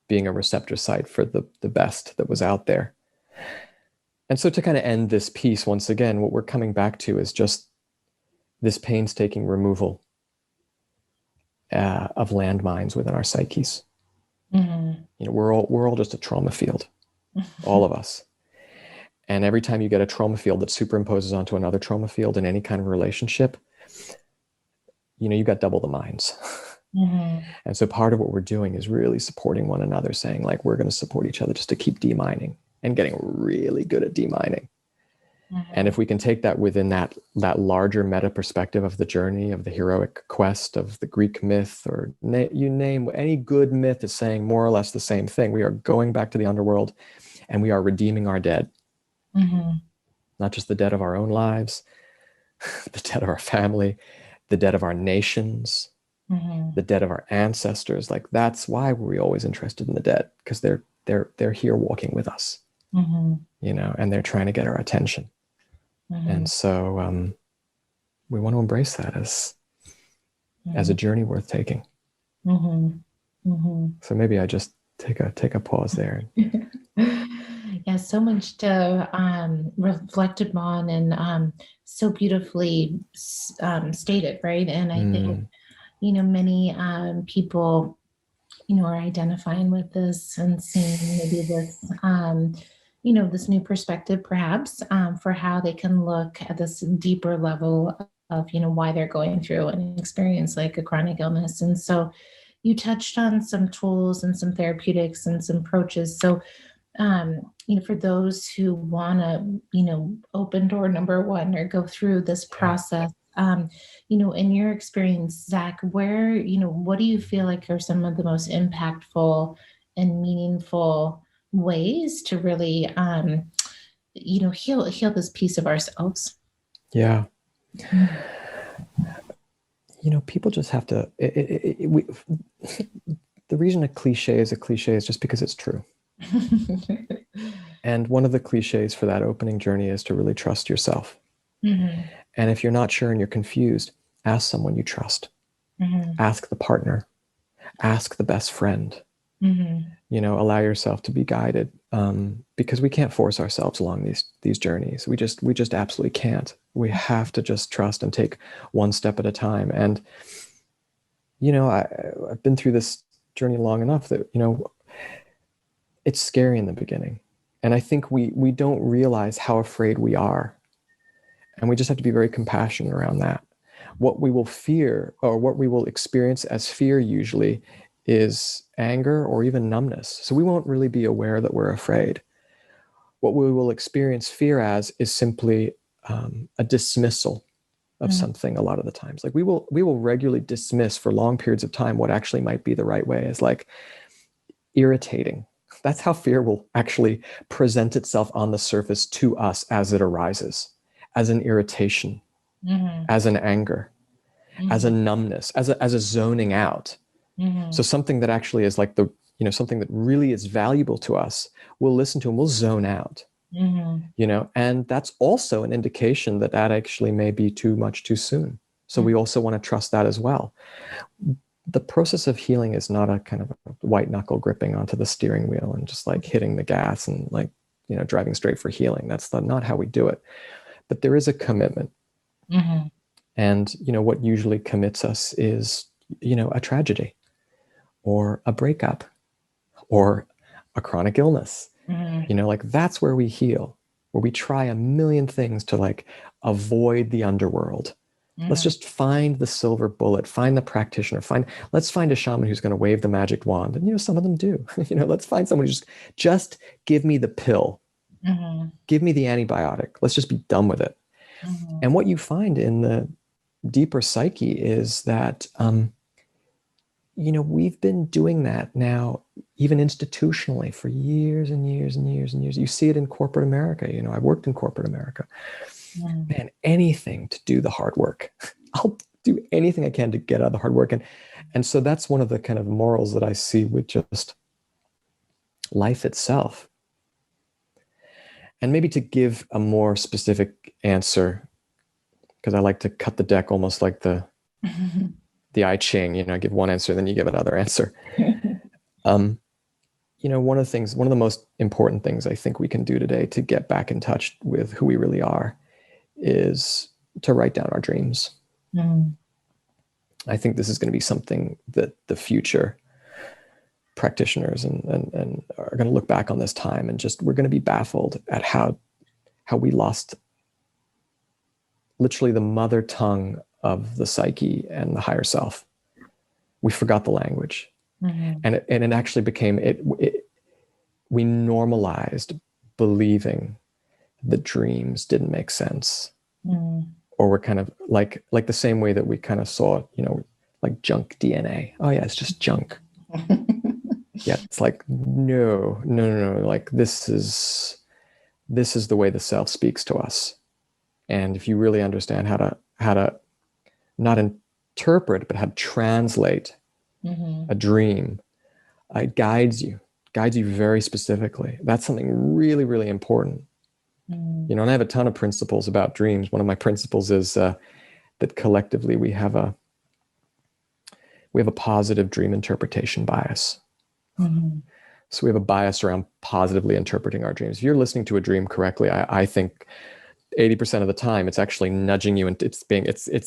being a receptor site for the best that was out there. And so to kind of end this piece, once again, what we're coming back to is just this painstaking removal of landmines within our psyches. Mm-hmm. You know, we're all just a trauma field, all of us. And every time you get a trauma field that superimposes onto another trauma field in any kind of relationship, you know, you got double the minds. Mm-hmm. And so part of what we're doing is really supporting one another, saying like, we're going to support each other just to keep demining and getting really good at demining. Mm-hmm. And if we can take that within that larger meta perspective of the journey, of the heroic quest, of the Greek myth, or you name any good myth is saying more or less the same thing. We are going back to the underworld and we are redeeming our dead. Mm-hmm. Not just the dead of our own lives, the dead of our family, the dead of our nations, Mm-hmm. the dead of our ancestors. Like, that's why we're always interested in the dead, because they're here walking with us, Mm-hmm. you know, and they're trying to get our attention. Mm-hmm. And so we want to embrace that as a journey worth taking. Mm-hmm. Mm-hmm. So maybe I just take a pause there. Yeah, so much to reflect upon, and so beautifully stated, right? And I think, you know, many people, you know, are identifying with this and seeing maybe this, you know, this new perspective, perhaps, for how they can look at this deeper level of, you know, why they're going through an experience like a chronic illness. And so you touched on some tools and some therapeutics and some approaches. So, you know, for those who want to, you know, open door number one or go through this process, you know, in your experience, Zach, where, you know, what do you feel like are some of the most impactful and meaningful ways to really, you know, heal this piece of ourselves? Yeah. Mhm. You know, people just have to, the reason a cliche is just because it's true. And one of the cliches for that opening journey is to really trust yourself. Mm-hmm. And if you're not sure and you're confused, ask someone you trust. Mm-hmm. Ask the partner. Ask the best friend. Mm-hmm. You know, allow yourself to be guided, because we can't force ourselves along these journeys. We just absolutely can't. We have to just trust and take one step at a time. And you know, I've been through this journey long enough that, you know, it's scary in the beginning. And I think we don't realize how afraid we are. And we just have to be very compassionate around that. What we will fear, or what we will experience as fear usually, is anger or even numbness. So we won't really be aware that we're afraid. What we will experience fear as is simply a dismissal of something. A lot of the times, like we will regularly dismiss for long periods of time what actually might be the right way as like irritating. That's how fear will actually present itself on the surface to us as it arises, as an irritation, Mm-hmm. as an anger, as a Mm-hmm. numbness, as a zoning out. Mm-hmm. So something that actually is like something that really is valuable to us, we'll listen to and we'll zone out. Mm-hmm. You know, and that's also an indication that actually may be too much too soon. So we also want to trust that as well. The process of healing is not a kind of a white knuckle gripping onto the steering wheel and just like hitting the gas and like, you know, driving straight for healing. That's not how we do it. But there is a commitment. Mm-hmm. And, you know, what usually commits us is, you know, a tragedy or a breakup or a chronic illness. Mm-hmm. You know, like that's where we heal, where we try a million things to like avoid the underworld. Let's just find the silver bullet, find the practitioner, let's find a shaman who's going to wave the magic wand. And, you know, some of them do. You know, let's find someone who just give me the pill, Mm-hmm. give me the antibiotic. Let's just be done with it. Mm-hmm. And what you find in the deeper psyche is that, you know, we've been doing that now, even institutionally, for years and years and years and years. You see it in corporate America. You know, I've worked in corporate America. Mm-hmm. Man, anything to do the hard work. I'll do anything I can to get out of the hard work. And so that's one of the kind of morals that I see with just life itself. And maybe to give a more specific answer, because I like to cut the deck almost like the I Ching, you know, I give one answer, then you give another answer. one of the most important things I think we can do today to get back in touch with who we really are is to write down our dreams. Mm. I think this is going to be something that the future practitioners and are going to look back on this time, and just, we're going to be baffled at how we lost literally the mother tongue of the psyche and the higher self. We forgot the language. Mm-hmm. And it actually became, we normalized believing that dreams didn't make sense. Mm. Or we're kind of like the same way that we kind of saw, like junk DNA. Oh yeah, it's just junk. Yeah, it's like, no. Like this is the way the self speaks to us. And if you really understand how to not interpret, but how to translate a dream, it guides you very specifically. That's something really, really important. And I have a ton of principles about dreams. One of my principles is that collectively we have a positive dream interpretation bias. Mm-hmm. So we have a bias around positively interpreting our dreams. If you're listening to a dream correctly, I think 80% of the time it's actually nudging you, and it's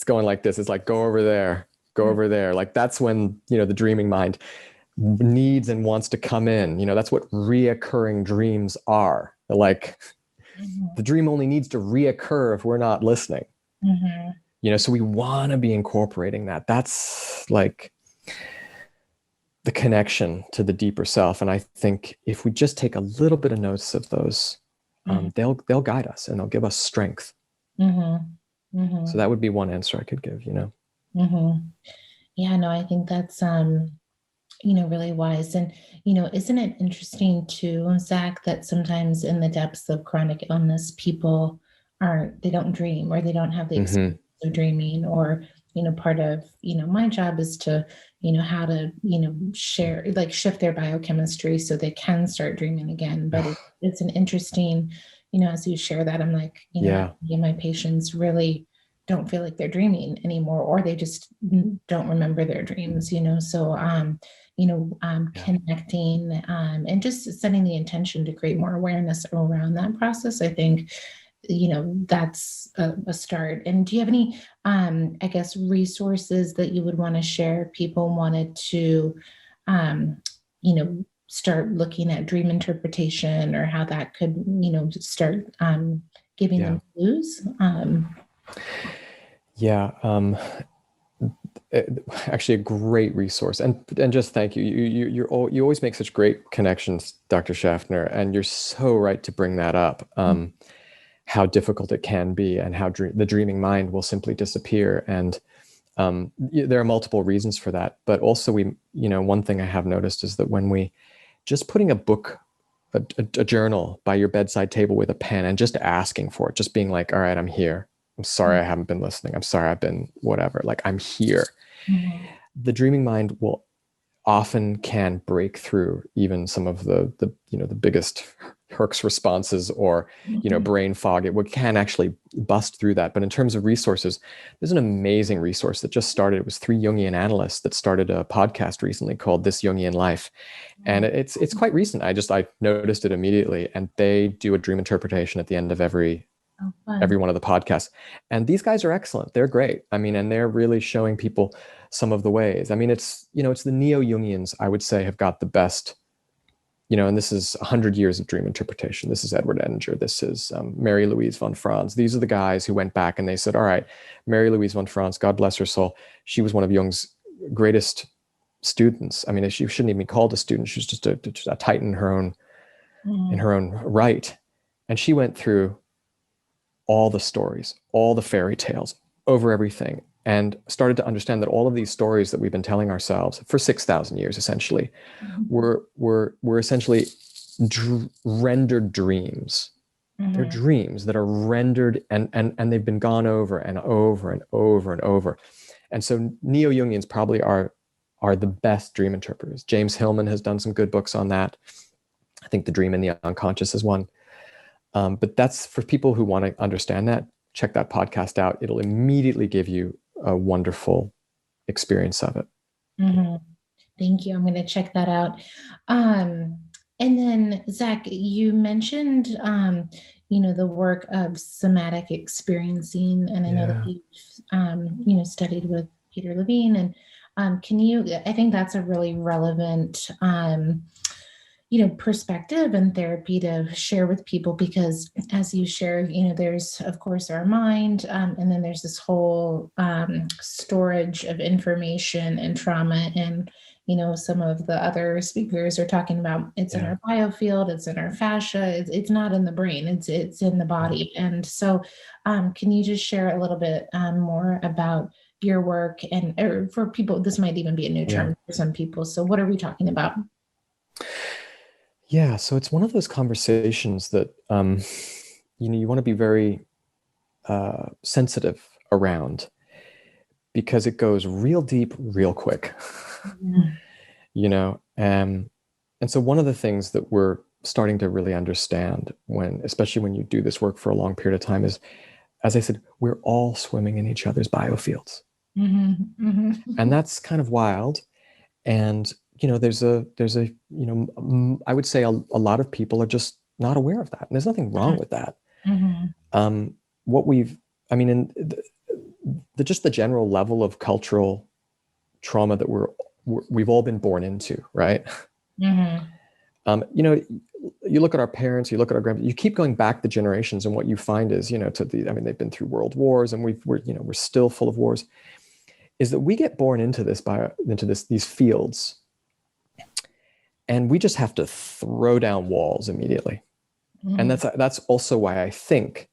going like this. It's like, go over there, go over there. Like that's when, the dreaming mind needs and wants to come in. That's what reoccurring dreams are. Like the dream only needs to reoccur if we're not listening. Mm-hmm. So we want to be incorporating that. That's like the connection to the deeper self. And I think if we just take a little bit of notice of those, they'll guide us and they'll give us strength. Mm-hmm. Mm-hmm. So that would be one answer I could give, Mm-hmm. Yeah, no, I think that's, really wise. And, isn't it interesting too, Zach, that sometimes in the depths of chronic illness, people they don't dream, or they don't have the experience of dreaming, or, part of, my job is to, how to, share, like shift their biochemistry so they can start dreaming again. But it's an interesting, as you share that, I'm like, my patients really don't feel like they're dreaming anymore, or they just don't remember their dreams, so connecting and just setting the intention to create more awareness around that process. I think, that's a start. And do you have any, I guess, resources that you would want to share if people wanted to, start looking at dream interpretation, or how that could, start giving them clues? Actually a great resource, and just thank you. You always make such great connections, Dr. Schaffner, and you're so right to bring that up. How difficult it can be, and how the dreaming mind will simply disappear. And there are multiple reasons for that, but also one thing I have noticed is that when we just putting a book, a journal by your bedside table with a pen, and just asking for it, just being like, all right, I'm here. I'm sorry I haven't been listening. I'm sorry I've been whatever. Like, I'm here. Mm-hmm. The dreaming mind often can break through even some of the biggest Herc's responses, or brain fog. It can actually bust through that. But in terms of resources, there's an amazing resource that just started. It was 3 Jungian analysts that started a podcast recently called This Jungian Life, and it's quite recent. I noticed it immediately, and they do a dream interpretation at the end of every one of the podcasts. And these guys are excellent. They're great. I mean, and they're really showing people some of the ways. I mean, it's the neo-Jungians, I would say, have got the best, and this is 100 years of dream interpretation. This is Edward Edinger. This is Mary Louise von Franz. These are the guys who went back and they said, all right, Mary Louise von Franz, God bless her soul, she was one of Jung's greatest students. I mean, she shouldn't even be called a student. She was just a titan in her own right. And she went through all the stories, all the fairy tales, over everything, and started to understand that all of these stories that we've been telling ourselves for 6,000 years, essentially, were essentially rendered dreams. They're dreams that are rendered, and they've been gone over and over and over and over. And so neo-Jungians probably are the best dream interpreters. James Hillman has done some good books on that. I think The Dream and the Unconscious is one. But that's for people who want to understand that. Check that podcast out. It'll immediately give you a wonderful experience of it. Thank you. I'm going to check that out. And then, Zach, you mentioned, the work of somatic experiencing, and I know that Yeah. you've, studied with Peter Levine, and I think that's a really relevant, perspective and therapy to share with people because as you share, there's of course our mind, and then there's this whole storage of information and trauma. And, some of the other speakers are talking about it's in Yeah. our biofield, it's in our fascia, it's not in the brain, it's in the Yeah. body. And so, can you just share a little bit more about your work and or for people, this might even be a new Yeah. term for some people. So what are we talking about? Yeah. So it's one of those conversations that, you want to be very sensitive around because it goes real deep, real quick, Mhm. you know? And so one of the things that we're starting to really understand especially when you do this work for a long period of time is, as I said, we're all swimming in each other's biofields. Mhm, And mhm. that's kind of wild. And, there's a, I would say a lot of people are just not aware of that. And there's nothing wrong with that. Mhm, Um, what we've, I mean, in just the general level of cultural trauma that we've all been born into, right? mhm, You know, you look at our parents, you look at our grandparents, you keep going back the generations, and what you find is, they've been through world wars, and we're still full of wars. Is that we get born into these fields, and we just have to throw down walls immediately. And mhm, that's also why I think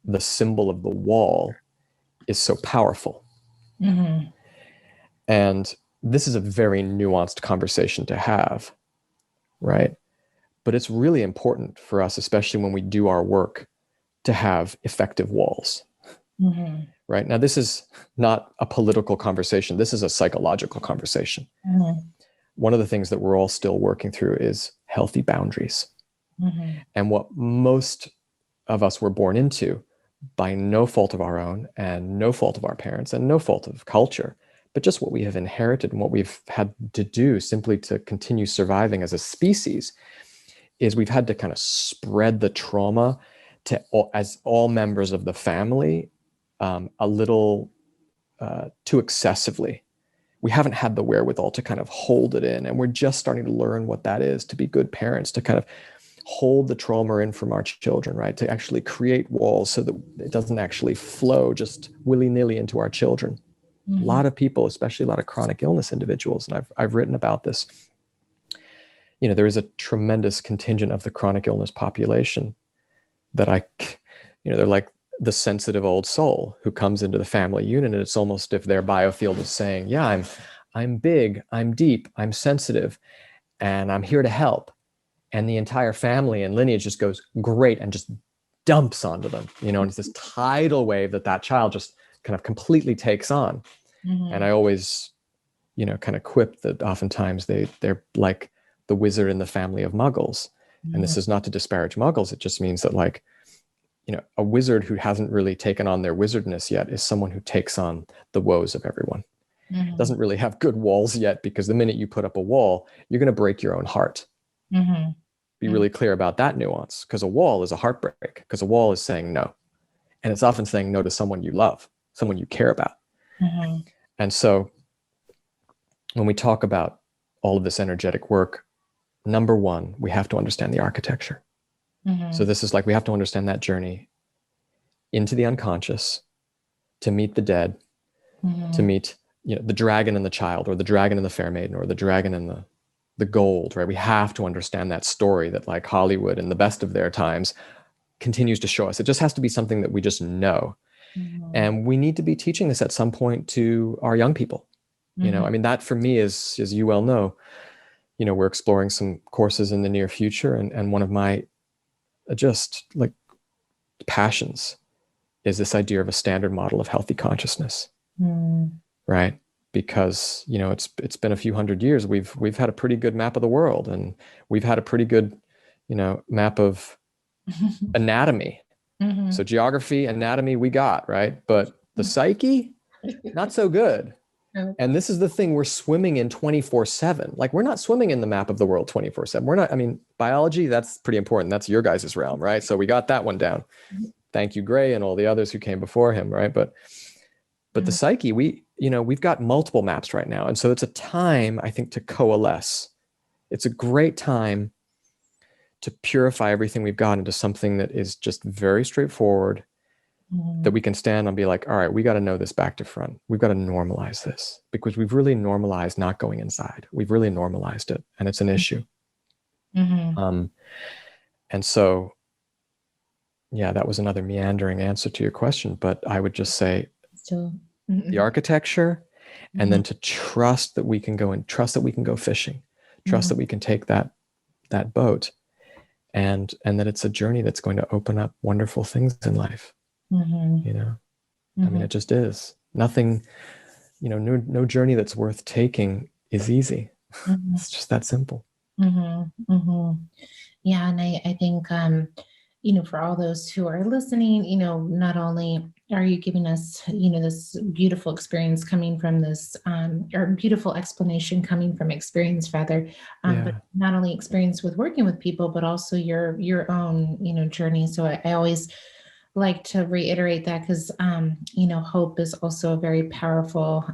the symbol of the wall is so powerful. mhm, And this is a very nuanced conversation to have, right? But it's really important for us, especially when we do our work, to have effective walls, mhm, right? Now, this is not a political conversation. This is a psychological conversation. mhm, One of the things that we're all still working through is healthy boundaries. mhm, And what most of us were born into, by no fault of our own and no fault of our parents and no fault of culture, but just what we have inherited and what we've had to do simply to continue surviving as a species, is we've had to kind of spread the trauma as all members of the family, a little too excessively. We haven't had the wherewithal to kind of hold it in, and we're just starting to learn what that is, to be good parents, to kind of hold the trauma in from our children, right? To actually create walls so that it doesn't actually flow just willy-nilly into our children. A mhm, lot of people, especially a lot of chronic illness individuals, and I've written about this, there is a tremendous contingent of the chronic illness population that they're like the sensitive old soul who comes into the family unit, and it's almost if their biofield is saying, yeah, I'm big, I'm deep, I'm sensitive, and I'm here to help. And the entire family and lineage just goes great and just dumps onto them, and it's this tidal wave that child just kind of completely takes on. And I mhm, always, kind of quip that oftentimes they're like the wizard in the family of muggles. And this mhm, is not to disparage muggles. It just means that, like, a wizard who hasn't really taken on their wizardness yet is someone who takes on the woes of everyone. mhm, Doesn't really have good walls yet, because the minute you put up a wall, you're going to break your own heart. mhm, Be mhm, really clear about that nuance, because a wall is a heartbreak, because a wall is saying no. And it's often saying no to someone you love, someone you care about. mhm, And so when we talk about all of this energetic work, number one, we have to understand the architecture. So mhm, this is like, we have to understand that journey into the unconscious, to meet the dead, to mhm, meet, the dragon and the child, or the dragon and the fair maiden, or the dragon and the gold, right? We have to understand that story that, like, Hollywood in the best of their times continues to show us. It just has to be something that we just know. mhm, And we need to be teaching this at some point to our young people. mhm, I mean, that for me is, as you well know, we're exploring some courses in the near future. And one of my just like passions is this idea of a standard model of healthy consciousness, mhm. right? Because, it's been a few hundred years. We've had a pretty good map of the world, and we've had a pretty good, map of anatomy. So Mhm. geography, anatomy, we got, right? But the psyche, not so good. Oh. And this is the thing we're swimming in 24/7. Like, we're not swimming in the map of the world 24/7. We're not, I mean, biology, that's pretty important. That's your guys' realm, right? So we got that one down. Thank you, Gray, and all the others who came before him, right? But the psyche, we've got multiple maps right now. And so it's a time, I think, to coalesce. It's a great time to purify everything we've got into something that is just very straightforward, that we can stand and be like, all right, we got to know this back to front. We've got to normalize this, because we've really normalized not going inside. We've really normalized it, and it's an issue. And so, yeah, that was another meandering answer to your question, but I would just say Still. the architecture, and then to trust that we can go and trust that we can go fishing, trust that we can take that boat, and that it's a journey that's going to open up wonderful things in life. I mean, it just is. Nothing, no journey that's worth taking is easy. It's just that simple. Yeah. And I think, for all those who are listening, not only are you giving us, this beautiful experience coming from this, or beautiful explanation coming from experience, rather, but not only experience with working with people, but also your own, journey. So I always like to reiterate that, because hope is also a very powerful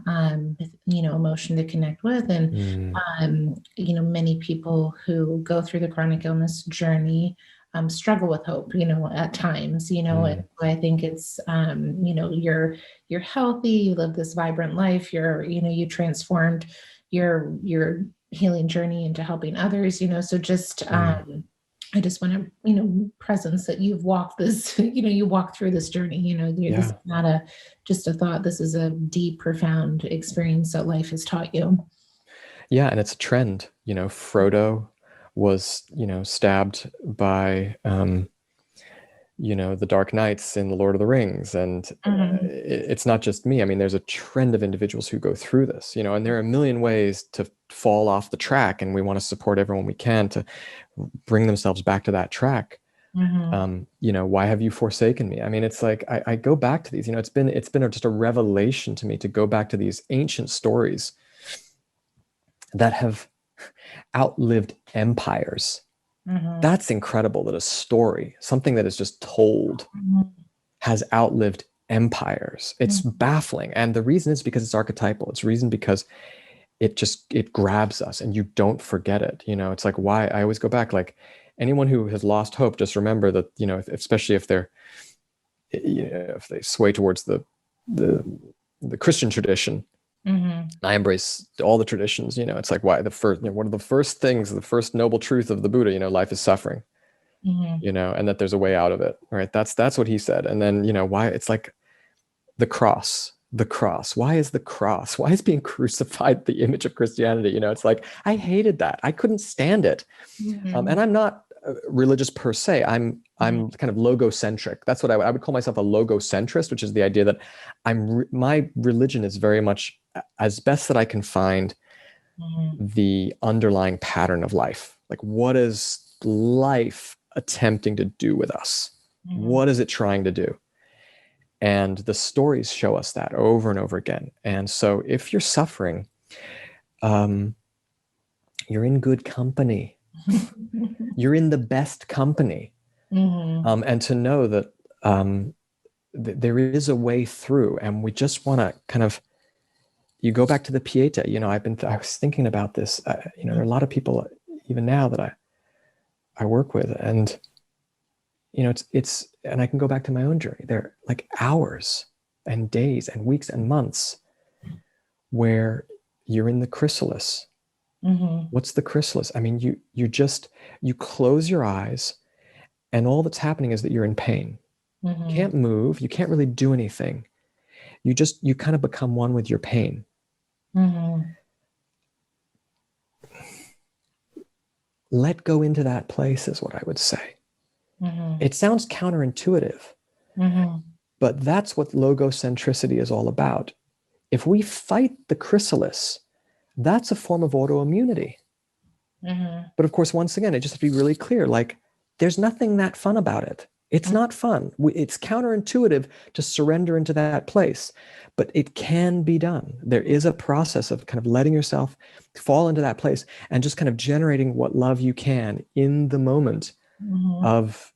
emotion to connect with. And many people who go through the chronic illness journey struggle with hope, at times. And I think it's you're healthy, you live this vibrant life, you transformed your healing journey into helping others, so just I just want to, presence that you've walked this, you walk through this journey, this is not just a thought. This is a deep, profound experience that life has taught you. Yeah. And it's a trend. Frodo was, stabbed by, the Dark Knights in The Lord of the Rings. And it's not just me. I mean, there's a trend of individuals who go through this, and there are a million ways to fall off the track. And we want to support everyone we can to bring themselves back to that track. Why have you forsaken me? I mean, it's like, I go back to these, it's been just a revelation to me to go back to these ancient stories that have outlived empires. That's incredible, that a story, something that is just told, has outlived empires. It's baffling. And the reason is because it's archetypal. It's reason because it grabs us and you don't forget it. It's like, why I always go back, like, anyone who has lost hope, just remember that, especially if they're, if they sway towards the Christian tradition. I embrace all the traditions. It's like, why one of the first things, the first noble truth of the Buddha, life is suffering, and that there's a way out of it. Right. That's what he said. And then, why it's like the cross. Why is the cross? Why is being crucified the image of Christianity? It's like, I hated that. I couldn't stand it. And I'm not religious per se. I'm kind of logocentric. That's what I would call myself, a logocentrist, which is the idea that my religion is very much, as best that I can find, the underlying pattern of life. Like, what is life attempting to do with us? What is it trying to do? And the stories show us that over and over again. And so if you're suffering, you're in good company. You're in the best company. And to know that there is a way through, and we just want to kind of, you go back to the Pieta. I was thinking about this. There are a lot of people even now that I work with, and it's and I can go back to my own journey. There are like hours and days and weeks and months where you're in the chrysalis. What's the chrysalis? I mean, you close your eyes, and all that's happening is that you're in pain. You can't move. You can't really do anything. You kind of become one with your pain. Let go into that place is what I would say. It sounds counterintuitive, but that's what logocentricity is all about. If we fight the chrysalis, that's a form of autoimmunity. But of course, once again, it just has to be really clear, like, there's nothing that fun about it. It's not fun. It's counterintuitive to surrender into that place, but it can be done. There is a process of kind of letting yourself fall into that place and just kind of generating what love you can in the moment of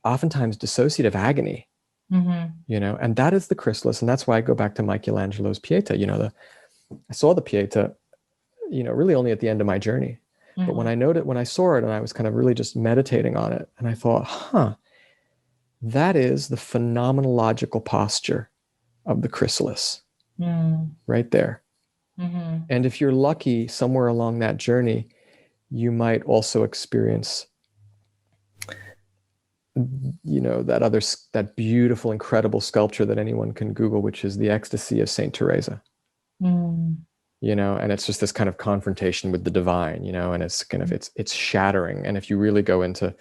oftentimes dissociative agony, and that is the chrysalis. And that's why I go back to Michelangelo's Pieta. I saw the Pieta, really only at the end of my journey. But when I saw it and I was kind of really just meditating on it, and I thought, that is the phenomenological posture of the chrysalis right there. And if you're lucky, somewhere along that journey, you might also experience, that beautiful, incredible sculpture that anyone can Google, which is the Ecstasy of Saint Teresa. And it's just this kind of confrontation with the divine, and it's kind of, it's shattering. And if you really go into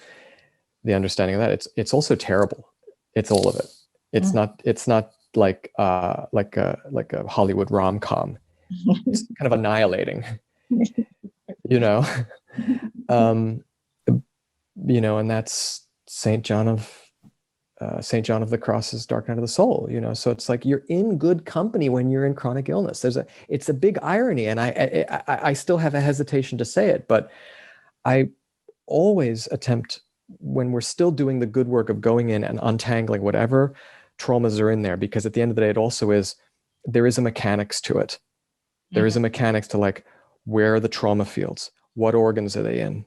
the understanding of that, it's also terrible. It's all of it. It's not like a Hollywood rom-com. It's kind of annihilating, and that's Saint John of the Cross's Dark Night of the Soul. So it's like you're in good company when you're in chronic illness. It's a big irony, and I still have a hesitation to say it, but I always attempt, when we're still doing the good work of going in and untangling whatever traumas are in there, because at the end of the day, there is a mechanics to it. There is a mechanics to, like, where are the trauma fields? What organs are they in?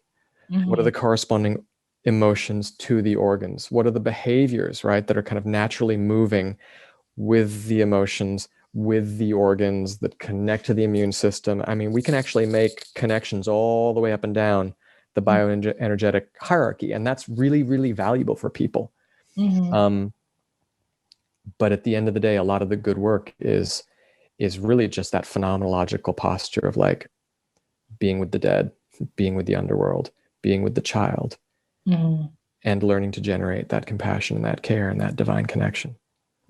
What are the corresponding emotions to the organs? What are the behaviors, right, that are kind of naturally moving with the emotions, with the organs that connect to the immune system? I mean, we can actually make connections all the way up and down the bioenergetic hierarchy, and that's really, really valuable for people. But at the end of the day, a lot of the good work is really just that phenomenological posture of, like, being with the dead, being with the underworld, being with the child, and learning to generate that compassion and that care and that divine connection.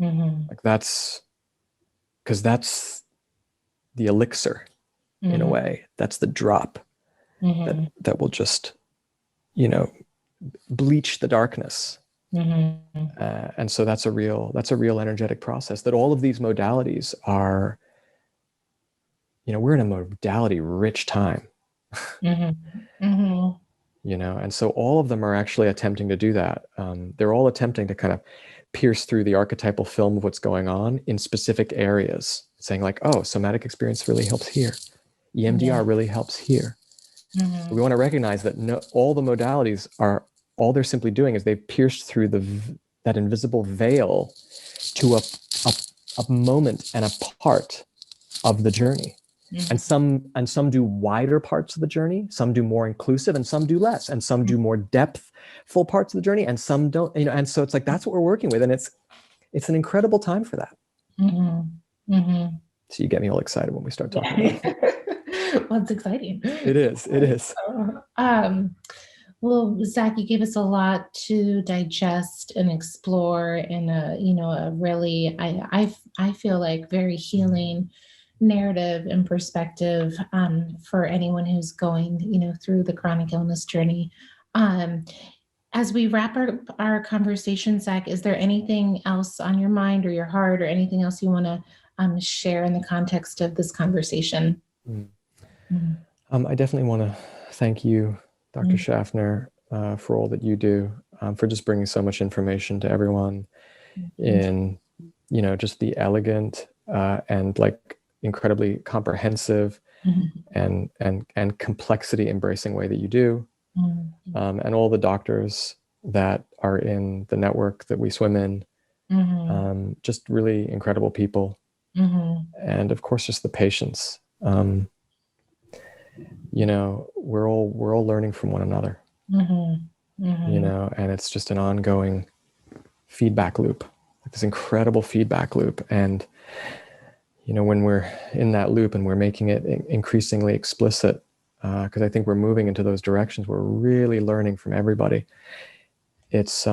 Like, that's because that's the elixir in a way. That's the drop that will just, bleach the darkness. And so that's a real energetic process that all of these modalities are, we're in a modality rich time. And so all of them are actually attempting to do that. They're all attempting to kind of pierce through the archetypal film of what's going on in specific areas, saying, like, oh, somatic experience really helps here. EMDR really helps here. We want to recognize that all the modalities all they're simply doing is they've pierced through that invisible veil to a moment and a part of the journey. And some do wider parts of the journey, some do more inclusive, and some do less, and some do more depthful parts of the journey, and some don't. And so it's like, that's what we're working with, and it's an incredible time for that. So you get me all excited when we start talking about it. Well, it's exciting. It is. Well, Zach, you gave us a lot to digest and explore in a really, I feel like, very healing narrative and perspective for anyone who's going, through the chronic illness journey. As we wrap up our conversation, Zach, is there anything else on your mind or your heart, or anything else you want to share in the context of this conversation? I definitely want to thank you, Dr. Schaffner, for all that you do, for just bringing so much information to everyone in, just the elegant and, like, incredibly comprehensive and complexity embracing way that you do. And all the doctors that are in the network that we swim in, just really incredible people. And of course, just the patients. We're all learning from one another. And it's just an ongoing feedback loop, like this incredible feedback loop. And when we're in that loop and we're making it increasingly explicit, because I think we're moving into those directions, we're really learning from everybody. It's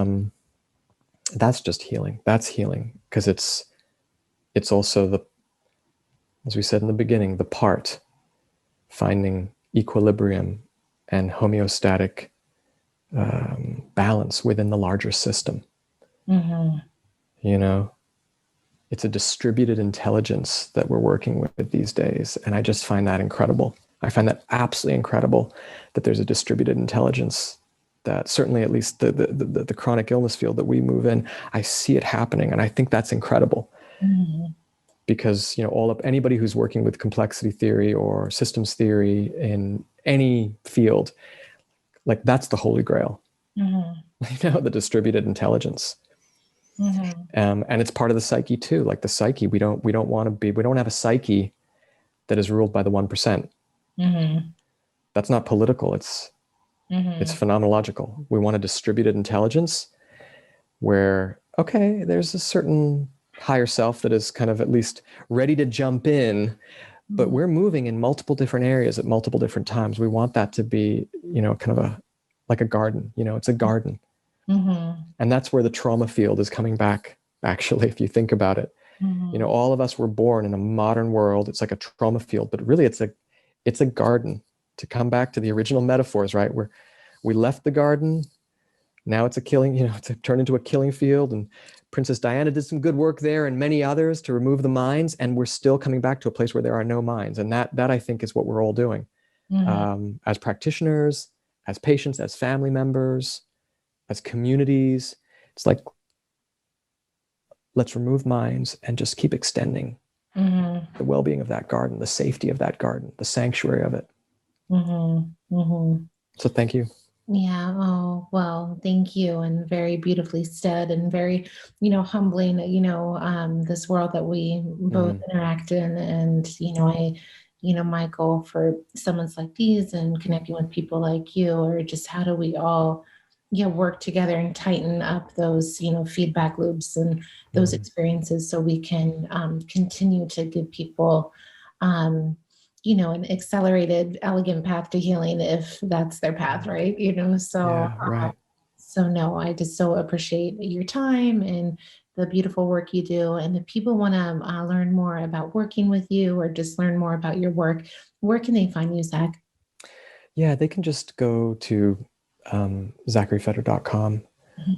that's just healing. That's healing, because it's also as we said in the beginning, the part finding equilibrium and homeostatic balance within the larger system. Mm-hmm. You know, it's a distributed intelligence that we're working with these days. And I just find that incredible. I find that absolutely incredible that there's a distributed intelligence that certainly at least the chronic illness field that we move in, I see it happening. And I think that's incredible Mm-hmm. because, you know, anybody who's working with complexity theory or systems theory in any field, like that's the holy grail, Mm-hmm. you know, the distributed intelligence. Mm-hmm. And it's part of the psyche too. Like the psyche, we don't want to be, we don't have a psyche that is ruled by the 1%. Mm-hmm. That's not political. It's Mm-hmm. phenomenological. We want a distributed intelligence where, okay, there's a certain higher self that is kind of at least ready to jump in, but we're moving in multiple different areas at multiple different times. We want that to be, you know, kind of like a garden, you know, it's a garden. Mm-hmm. And that's where the trauma field is coming back, actually, if you think about it. You know, Mm-hmm. all of us were born in a modern world. It's like a trauma field, but really it's a garden. To come back to the original metaphors, right? Where we left the garden, now it's a killing, you know, it's turned into a killing field. And Princess Diana did some good work there and many others to remove the mines. And we're still coming back to a place where there are no mines. And that I think is what we're all doing Mm-hmm. as practitioners, as patients, as family members, as communities. It's like, let's remove mines and just keep extending Mm-hmm. the well-being of that garden, the safety of that garden, the sanctuary of it. Mm-hmm. Mm-hmm. So thank you. Yeah. Oh, well, thank you. And very beautifully said and very, humbling, this world that we both Mm, interact in. And, my goal for summits like these and connecting with people like you, or just how do we all, work together and tighten up those, feedback loops and those mm, experiences so we can continue to give people, um, an accelerated, elegant path to healing if that's their path, right? yeah, right. So no, I just so appreciate your time and the beautiful work you do. And if people want to learn more about working with you or just learn more about your work, where can they find you, Zach? Yeah, they can just go to zacharyfetter.com.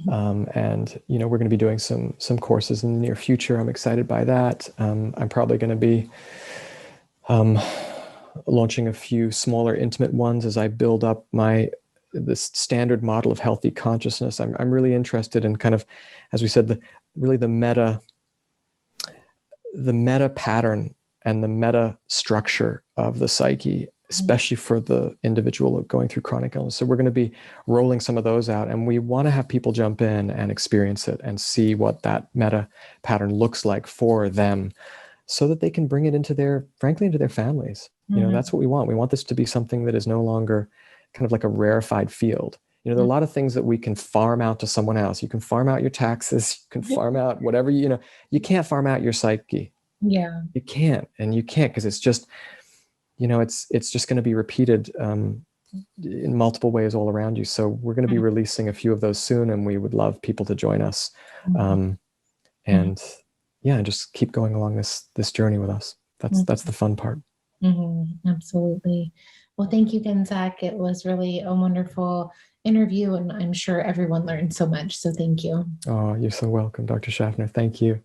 Mhm. And you know, we're going to be doing some courses in the near future. I'm excited by that. I'm probably going to be um, launching a few smaller, intimate ones as I build up this standard model of healthy consciousness. I'm really interested in kind of, as we said, really the meta pattern and the meta structure of the psyche, especially for the individual going through chronic illness. So we're going to be rolling some of those out, and we want to have people jump in and experience it and see what that meta pattern looks like for them so that they can bring it frankly, into their families. You know, Mhm. that's what we want. We want this to be something that is no longer kind of like a rarefied field. You know, there are a lot of things that we can farm out to someone else. You can farm out your taxes, you can farm out whatever, you can't farm out your psyche. Yeah. You can't, and you can't because it's just, it's just going to be repeated in multiple ways all around you. So we're going to be releasing a few of those soon, and we would love people to join us. Mhm. Um, and yeah, and just keep going along this journey with us. That's Mhm. the fun part. Absolutely. Well, thank you again, Zach. It was really a wonderful interview, and I'm sure everyone learned so much. So thank you. Oh, you're so welcome, Dr. Schaffner. Thank you.